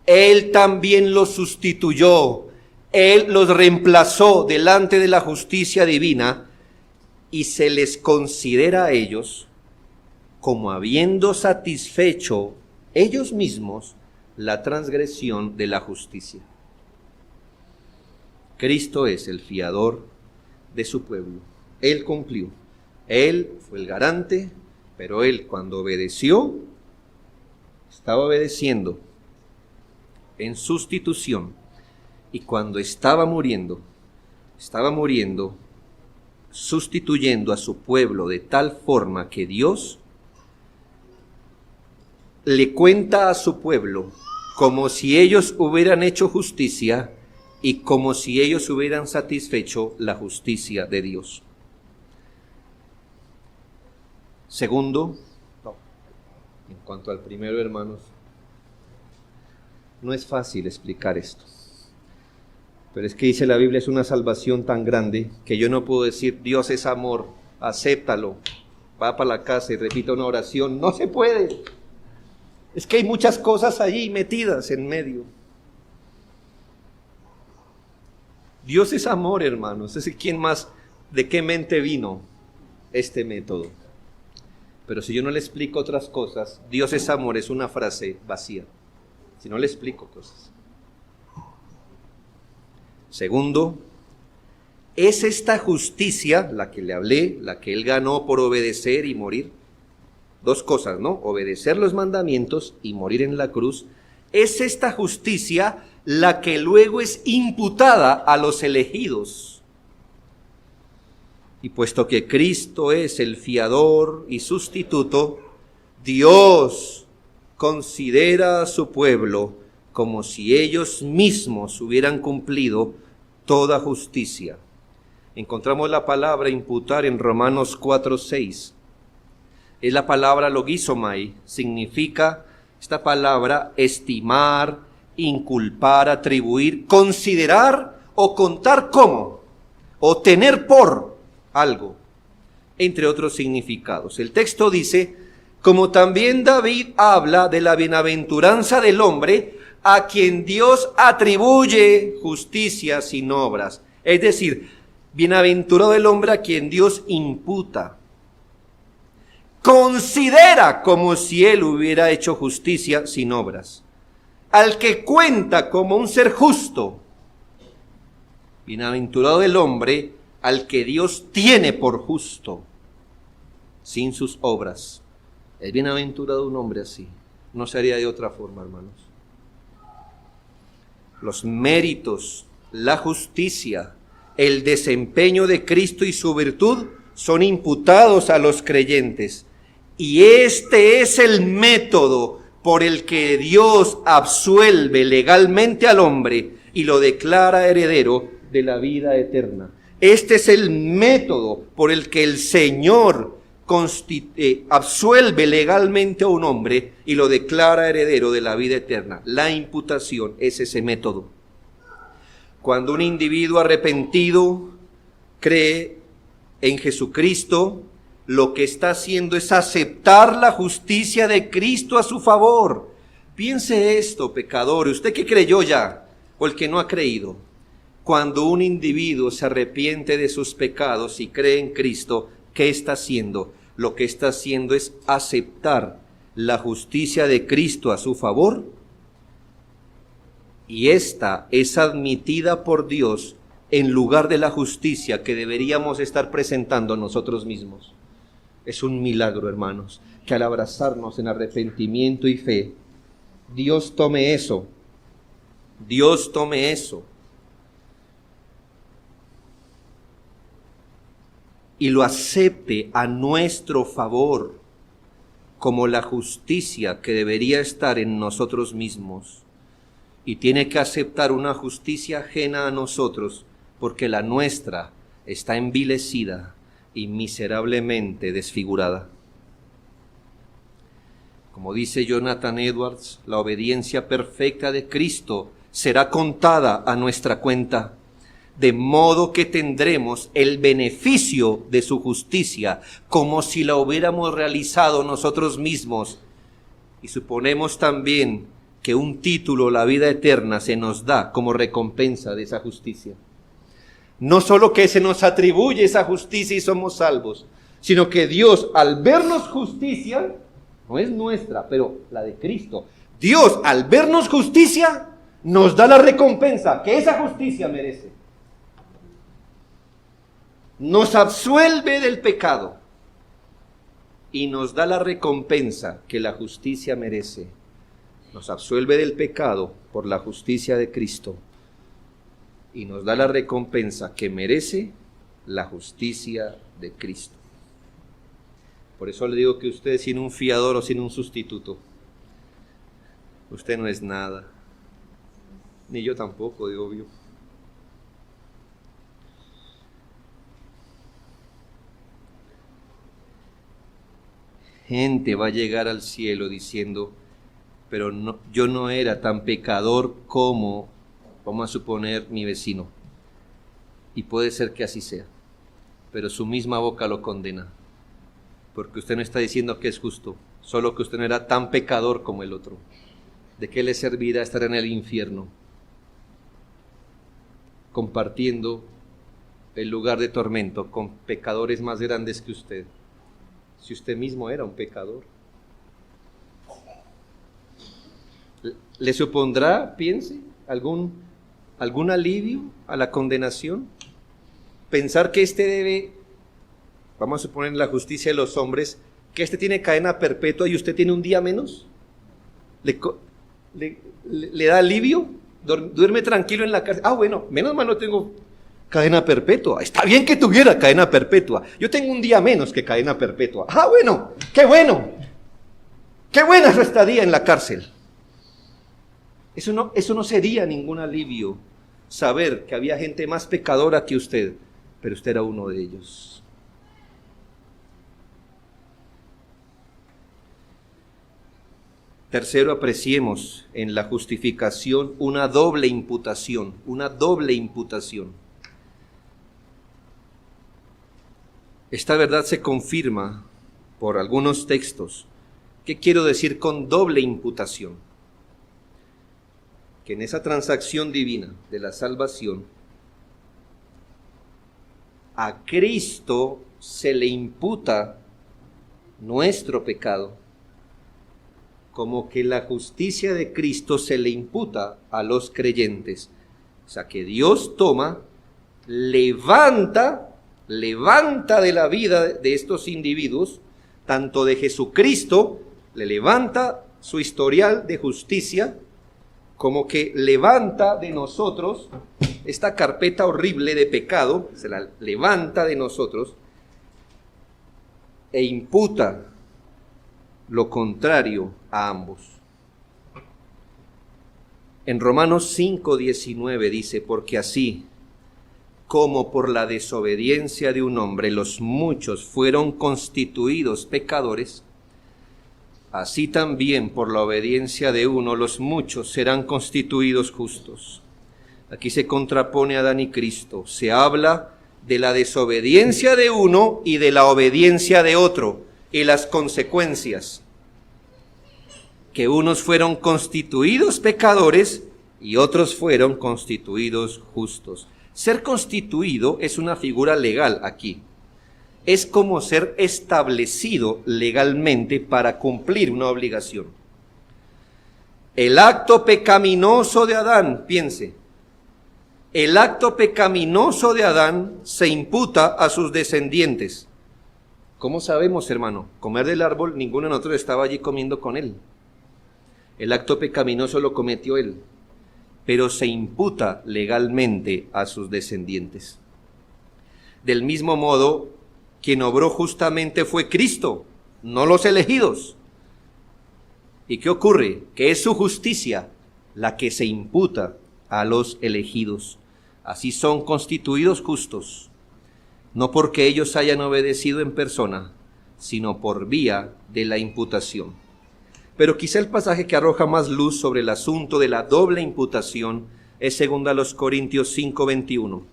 Él también los sustituyó, Él los reemplazó delante de la justicia divina, y se les considera a ellos como habiendo satisfecho ellos mismos la transgresión de la justicia. Cristo es el fiador de su pueblo. Él cumplió. Él fue el garante, pero él cuando obedeció, estaba obedeciendo en sustitución. Y cuando estaba muriendo sustituyendo a su pueblo de tal forma que Dios le cuenta a su pueblo como si ellos hubieran hecho justicia y como si ellos hubieran satisfecho la justicia de Dios. Segundo, en cuanto al primero, hermanos, no es fácil explicar esto. Pero es que dice la Biblia, es una salvación tan grande que yo no puedo decir, Dios es amor, acéptalo, va para la casa y repita una oración. No se puede. Es que hay muchas cosas allí metidas en medio. Dios es amor, hermanos. Es ¿quién más, de qué mente vino este método? Pero si yo no le explico otras cosas, Dios es amor es una frase vacía. Si no le explico cosas. Segundo, es esta justicia, la que le hablé, la que él ganó por obedecer y morir. Dos cosas, ¿no? Obedecer los mandamientos y morir en la cruz. Es esta justicia la que luego es imputada a los elegidos. Y puesto que Cristo es el fiador y sustituto, Dios considera a su pueblo como si ellos mismos hubieran cumplido toda justicia. Encontramos la palabra imputar en Romanos 4:6. Es la palabra logizomai, significa esta palabra estimar, inculpar, atribuir, considerar o contar como, o tener por algo, entre otros significados. El texto dice, como también David habla de la bienaventuranza del hombre a quien Dios atribuye justicia sin obras. Es decir, bienaventurado el hombre a quien Dios imputa. Considera como si él hubiera hecho justicia sin obras. Al que cuenta como un ser justo. Bienaventurado el hombre al que Dios tiene por justo, sin sus obras. Es bienaventurado un hombre así. No sería de otra forma, hermanos. Los méritos, la justicia, el desempeño de Cristo y su virtud son imputados a los creyentes. Y este es el método por el que Dios absuelve legalmente al hombre y lo declara heredero de la vida eterna. Este es el método por el que el Señor absuelve legalmente a un hombre y lo declara heredero de la vida eterna. La imputación es ese método. Cuando un individuo arrepentido cree en Jesucristo, lo que está haciendo es aceptar la justicia de Cristo a su favor. Piense esto, pecador, usted que creyó ya o el que no ha creído. Cuando un individuo se arrepiente de sus pecados y cree en Cristo, ¿qué está haciendo? Lo que está haciendo es aceptar la justicia de Cristo a su favor, y esta es admitida por Dios en lugar de la justicia que deberíamos estar presentando nosotros mismos. Es un milagro, hermanos, que al abrazarnos en arrepentimiento y fe, Dios tome eso y lo acepte a nuestro favor como la justicia que debería estar en nosotros mismos. Y tiene que aceptar una justicia ajena a nosotros porque la nuestra está envilecida y miserablemente desfigurada. Como dice Jonathan Edwards, la obediencia perfecta de Cristo será contada a nuestra cuenta, de modo que tendremos el beneficio de su justicia, como si la hubiéramos realizado nosotros mismos. Y suponemos también que un título, la vida eterna, se nos da como recompensa de esa justicia. No solo que se nos atribuye esa justicia y somos salvos, sino que Dios, al vernos justicia, no es nuestra, pero la de Cristo, Dios, al vernos justicia, nos da la recompensa que esa justicia merece. nos absuelve del pecado y nos da la recompensa que la justicia merece. Nos absuelve del pecado por la justicia de Cristo y nos da la recompensa que merece la justicia de Cristo. Por eso le digo que usted, sin un fiador o sin un sustituto, usted no es nada. Ni yo tampoco, de obvio. Gente va a llegar al cielo diciendo, pero no, yo no era tan pecador como, vamos a suponer, mi vecino. Y puede ser que así sea, pero su misma boca lo condena. Porque usted no está diciendo que es justo, solo que usted no era tan pecador como el otro. ¿De qué le servirá estar en el infierno compartiendo el lugar de tormento con pecadores más grandes que usted, si usted mismo era un pecador? ¿Le supondrá, piense, algún alivio a la condenación? Pensar que debe, vamos a suponer en la justicia de los hombres, que tiene cadena perpetua y usted tiene un día menos. ¿Le da alivio? ¿Duerme tranquilo en la cárcel? Ah, bueno, menos mal no tengo cadena perpetua. Está bien que tuviera cadena perpetua. Yo tengo un día menos que cadena perpetua. Ah, bueno, qué bueno. Qué buena su estadía en la cárcel. Eso no sería ningún alivio, saber que había gente más pecadora que usted, pero usted era uno de ellos. Tercero, apreciemos en la justificación una doble imputación, Esta verdad se confirma por algunos textos. ¿Qué quiero decir con doble imputación? Que en esa transacción divina de la salvación, a Cristo se le imputa nuestro pecado, como que la justicia de Cristo se le imputa a los creyentes. O sea, que Dios toma, levanta de la vida de estos individuos, tanto de Jesucristo, le levanta su historial de justicia, como que levanta de nosotros esta carpeta horrible de pecado, se la levanta de nosotros e imputa lo contrario a ambos. En Romanos 5:19 dice, porque así como por la desobediencia de un hombre los muchos fueron constituidos pecadores, así también por la obediencia de uno los muchos serán constituidos justos. Aquí se contrapone a Adán y Cristo. Se habla de la desobediencia de uno y de la obediencia de otro, y las consecuencias. Que unos fueron constituidos pecadores y otros fueron constituidos justos. Ser constituido es una figura legal aquí. Es como ser establecido legalmente para cumplir una obligación. El acto pecaminoso de Adán, piense, el acto pecaminoso de Adán se imputa a sus descendientes. ¿Cómo sabemos, hermano? Comer del árbol, ninguno de nosotros estaba allí comiendo con él. El acto pecaminoso lo cometió él, pero se imputa legalmente a sus descendientes. Del mismo modo, quien obró justamente fue Cristo, no los elegidos. ¿Y qué ocurre? Que es su justicia la que se imputa a los elegidos. Así son constituidos justos, no porque ellos hayan obedecido en persona, sino por vía de la imputación. Pero quizá el pasaje que arroja más luz sobre el asunto de la doble imputación es 2 Corintios 5:21.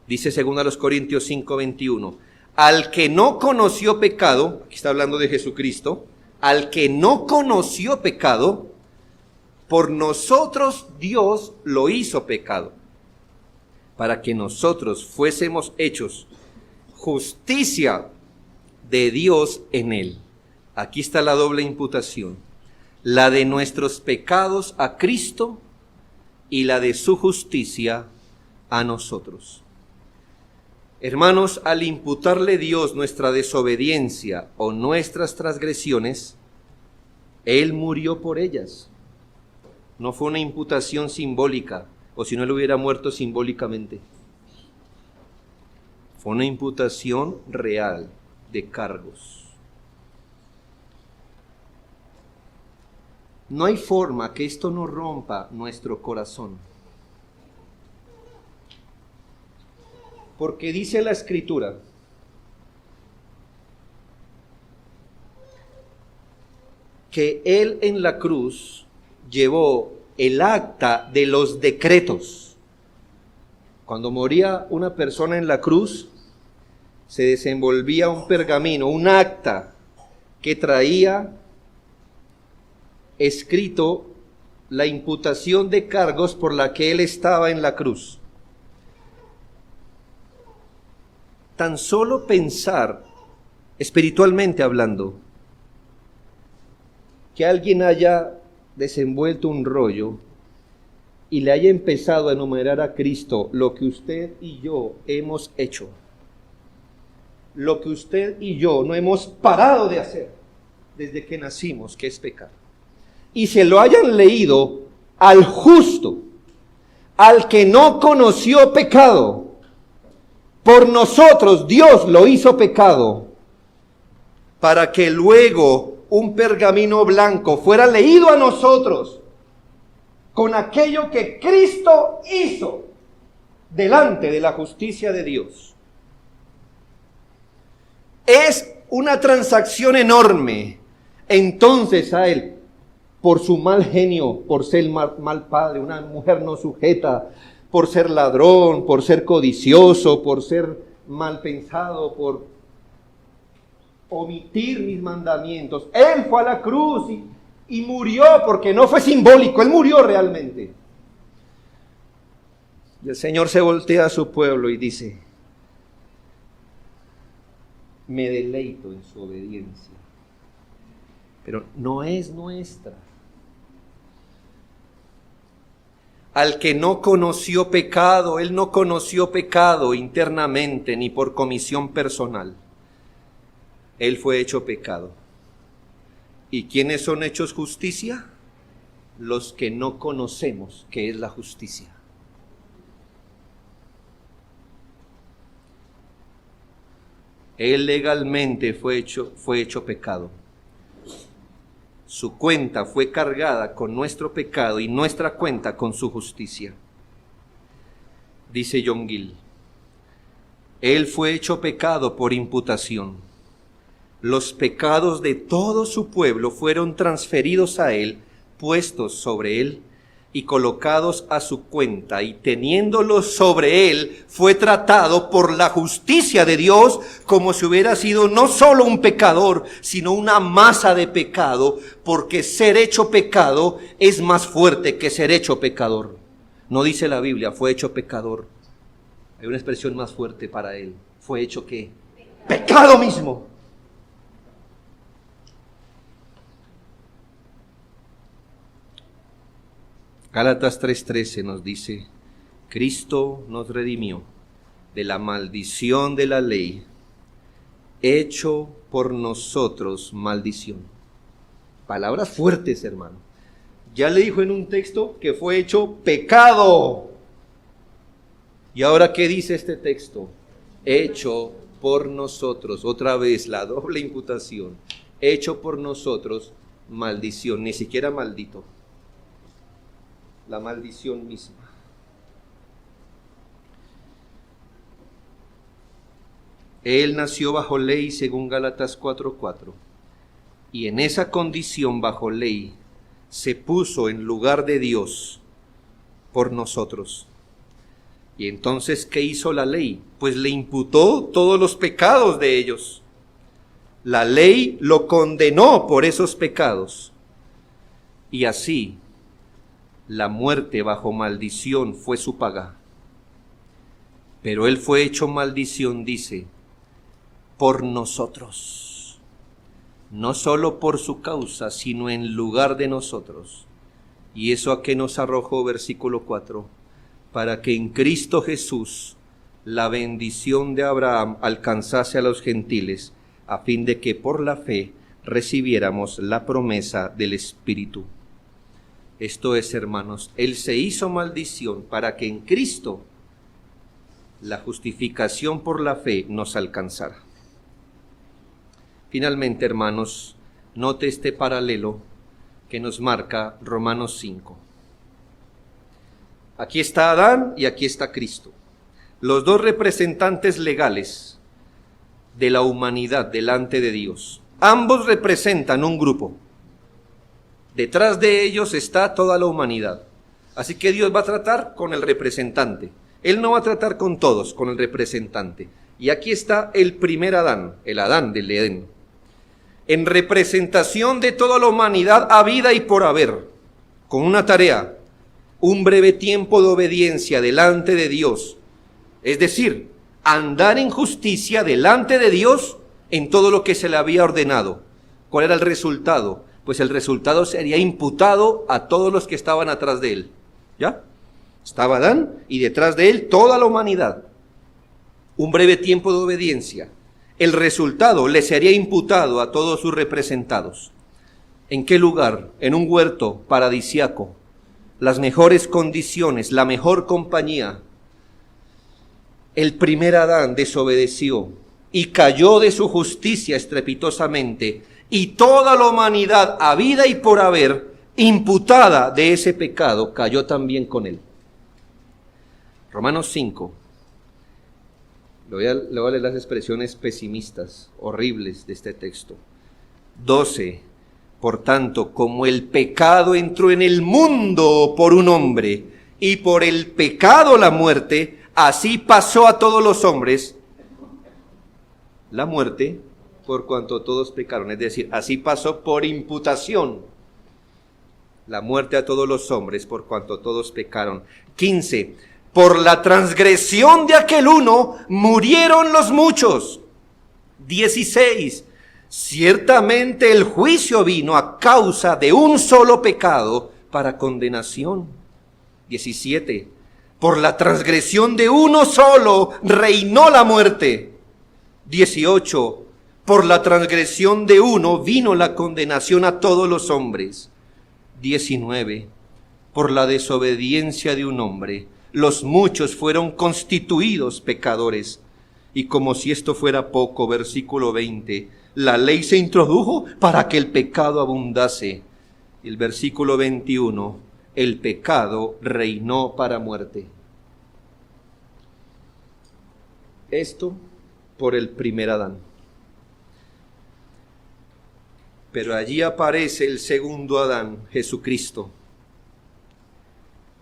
Dice 2 Corintios 5:21, al que no conoció pecado, aquí está hablando de Jesucristo, al que no conoció pecado, por nosotros Dios lo hizo pecado, para que nosotros fuésemos hechos justicia de Dios en él. Aquí está la doble imputación, la de nuestros pecados a Cristo y la de su justicia a nosotros. Hermanos, al imputarle Dios nuestra desobediencia o nuestras transgresiones, Él murió por ellas. No fue una imputación simbólica, o si no Él hubiera muerto simbólicamente. Fue una imputación real de cargos. No hay forma que esto no rompa nuestro corazón. Porque dice la Escritura que Él en la cruz llevó el acta de los decretos. Cuando moría una persona en la cruz, se desenvolvía un pergamino, un acta que traía escrito la imputación de cargos por la que Él estaba en la cruz. Tan solo pensar, espiritualmente hablando, que alguien haya desenvuelto un rollo y le haya empezado a enumerar a Cristo lo que usted y yo hemos hecho, lo que usted y yo no hemos parado de hacer desde que nacimos, que es pecado, y se lo hayan leído al justo, al que no conoció pecado. Por nosotros Dios lo hizo pecado, para que luego un pergamino blanco fuera leído a nosotros con aquello que Cristo hizo delante de la justicia de Dios. Es una transacción enorme. Entonces a Él, por su mal genio, por ser mal padre, una mujer no sujeta, por ser ladrón, por ser codicioso, por ser mal pensado, por omitir mis mandamientos. Él fue a la cruz y murió, porque no fue simbólico, Él murió realmente. Y el Señor se voltea a su pueblo y dice: me deleito en su obediencia, pero no es nuestra. Al que no conoció pecado, Él no conoció pecado internamente ni por comisión personal. Él fue hecho pecado. ¿Y quiénes son hechos justicia? Los que no conocemos qué es la justicia. Él legalmente fue hecho pecado. Su cuenta fue cargada con nuestro pecado y nuestra cuenta con su justicia. Dice John Gill: Él fue hecho pecado por imputación. Los pecados de todo su pueblo fueron transferidos a Él, puestos sobre Él y colocados a su cuenta, y teniéndolos sobre Él, fue tratado por la justicia de Dios como si hubiera sido no solo un pecador, sino una masa de pecado, porque ser hecho pecado es más fuerte que ser hecho pecador. No dice la Biblia, fue hecho pecador. Hay una expresión más fuerte para Él. Fue hecho ¿qué? Pecado mismo. Gálatas 3:13 nos dice: Cristo nos redimió de la maldición de la ley, hecho por nosotros maldición. Palabras fuertes, hermano. Ya le dijo en un texto que fue hecho pecado. ¿Y ahora qué dice este texto? Hecho por nosotros. Otra vez la doble imputación. Hecho por nosotros maldición. Ni siquiera maldito. La maldición misma. Él nació bajo ley según Gálatas 4:4, y en esa condición bajo ley se puso en lugar de Dios por nosotros. Y entonces, ¿qué hizo la ley? Pues le imputó todos los pecados de ellos. La ley lo condenó por esos pecados. Y así, la muerte bajo maldición fue su paga. Pero Él fue hecho maldición, dice, por nosotros. No solo por su causa, sino en lugar de nosotros. ¿Y eso a qué nos arrojó? Versículo 4. Para que en Cristo Jesús la bendición de Abraham alcanzase a los gentiles, a fin de que por la fe recibiéramos la promesa del Espíritu. Esto es, hermanos, Él se hizo maldición para que en Cristo la justificación por la fe nos alcanzara. Finalmente, hermanos, note este paralelo que nos marca Romanos 5. Aquí está Adán y aquí está Cristo, los dos representantes legales de la humanidad delante de Dios. Ambos representan un grupo. Detrás de ellos está toda la humanidad. Así que Dios va a tratar con el representante. Él no va a tratar con todos, con el representante. Y aquí está el primer Adán, el Adán del Edén, en representación de toda la humanidad habida y por haber, con una tarea: un breve tiempo de obediencia delante de Dios. Es decir, andar en justicia delante de Dios en todo lo que se le había ordenado. ¿Cuál era el resultado? Pues el resultado sería imputado a todos los que estaban atrás de él. ¿Ya? Estaba Adán y detrás de él toda la humanidad. Un breve tiempo de obediencia. El resultado le sería imputado a todos sus representados. ¿En qué lugar? En un huerto paradisiaco. Las mejores condiciones, la mejor compañía. El primer Adán desobedeció y cayó de su justicia estrepitosamente, y toda la humanidad, habida y por haber, imputada de ese pecado, cayó también con él. Romanos 5. Le voy a leer las expresiones pesimistas, horribles de este texto. 12. Por tanto, como el pecado entró en el mundo por un hombre, y por el pecado la muerte, así pasó a todos los hombres la muerte, por cuanto todos pecaron. Es decir, así pasó por imputación la muerte a todos los hombres, por cuanto todos pecaron. 15. Por la transgresión de aquel uno murieron los muchos. 16. Ciertamente el juicio vino a causa de un solo pecado para condenación. 17. Por la transgresión de uno solo reinó la muerte. 18. Por la transgresión de uno vino la condenación a todos los hombres. 19. Por la desobediencia de un hombre, los muchos fueron constituidos pecadores. Y como si esto fuera poco, versículo 20, la ley se introdujo para que el pecado abundase. El versículo 21, el pecado reinó para muerte. Esto por el primer Adán. Pero allí aparece el segundo Adán, Jesucristo,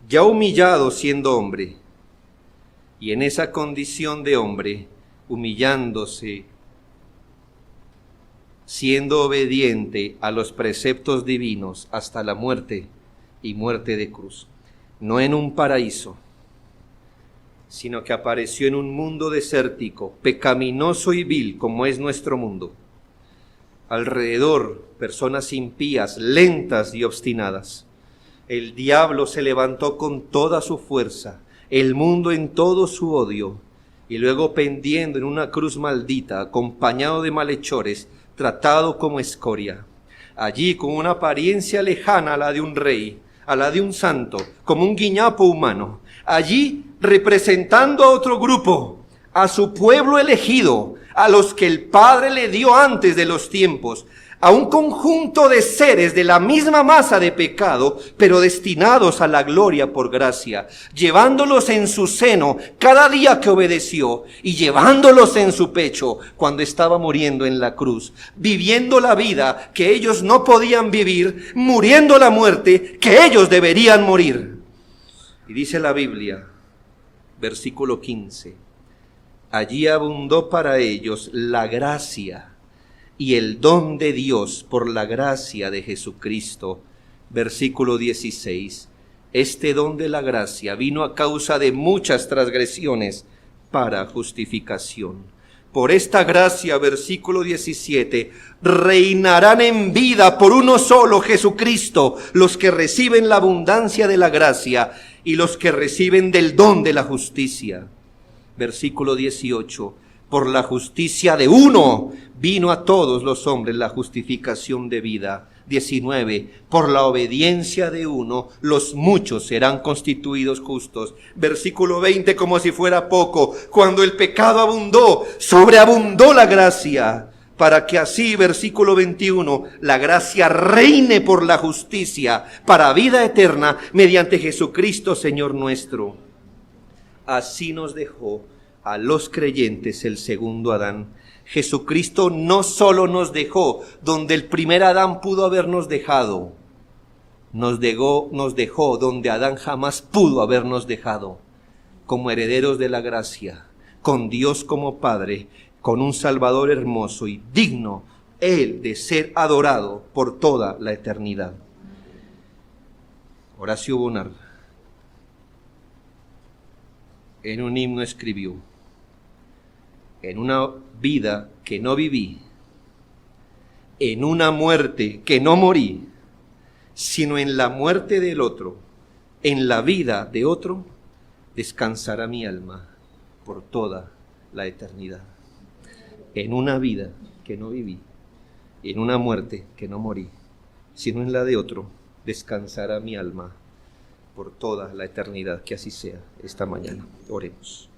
ya humillado siendo hombre, y en esa condición de hombre, humillándose, siendo obediente a los preceptos divinos hasta la muerte y muerte de cruz. No en un paraíso, sino que apareció en un mundo desértico, pecaminoso y vil como es nuestro mundo. Alrededor, personas impías, lentas y obstinadas. El diablo se levantó con toda su fuerza, el mundo en todo su odio, y luego pendiendo en una cruz maldita, acompañado de malhechores, tratado como escoria. Allí, con una apariencia lejana a la de un rey, a la de un santo, como un guiñapo humano. Allí, representando a otro grupo, a su pueblo elegido, a los que el Padre le dio antes de los tiempos, a un conjunto de seres de la misma masa de pecado, pero destinados a la gloria por gracia, llevándolos en su seno cada día que obedeció, y llevándolos en su pecho cuando estaba muriendo en la cruz, viviendo la vida que ellos no podían vivir, muriendo la muerte que ellos deberían morir. Y dice la Biblia, versículo 15, allí abundó para ellos la gracia y el don de Dios por la gracia de Jesucristo. Versículo 16, este don de la gracia vino a causa de muchas transgresiones para justificación. Por esta gracia, versículo 17, reinarán en vida por uno solo, Jesucristo, los que reciben la abundancia de la gracia y los que reciben del don de la justicia. Versículo 18. Por la justicia de uno vino a todos los hombres la justificación de vida. 19. Por la obediencia de uno, los muchos serán constituidos justos. Versículo 20, como si fuera poco. Cuando el pecado abundó, sobreabundó la gracia, para que así, versículo 21, la gracia reine por la justicia para vida eterna mediante Jesucristo Señor nuestro. Así nos dejó a los creyentes el segundo Adán. Jesucristo no solo nos dejó donde el primer Adán pudo habernos dejado, nos dejó donde Adán jamás pudo habernos dejado, como herederos de la gracia, con Dios como Padre, con un Salvador hermoso y digno, Él de ser adorado por toda la eternidad. Horacio Bonar en un himno escribió: en una vida que no viví, en una muerte que no morí, sino en la muerte del otro, en la vida de otro, descansará mi alma por toda la eternidad. En una vida que no viví, en una muerte que no morí, sino en la de otro, descansará mi alma por toda la eternidad. Que así sea esta mañana. Oremos.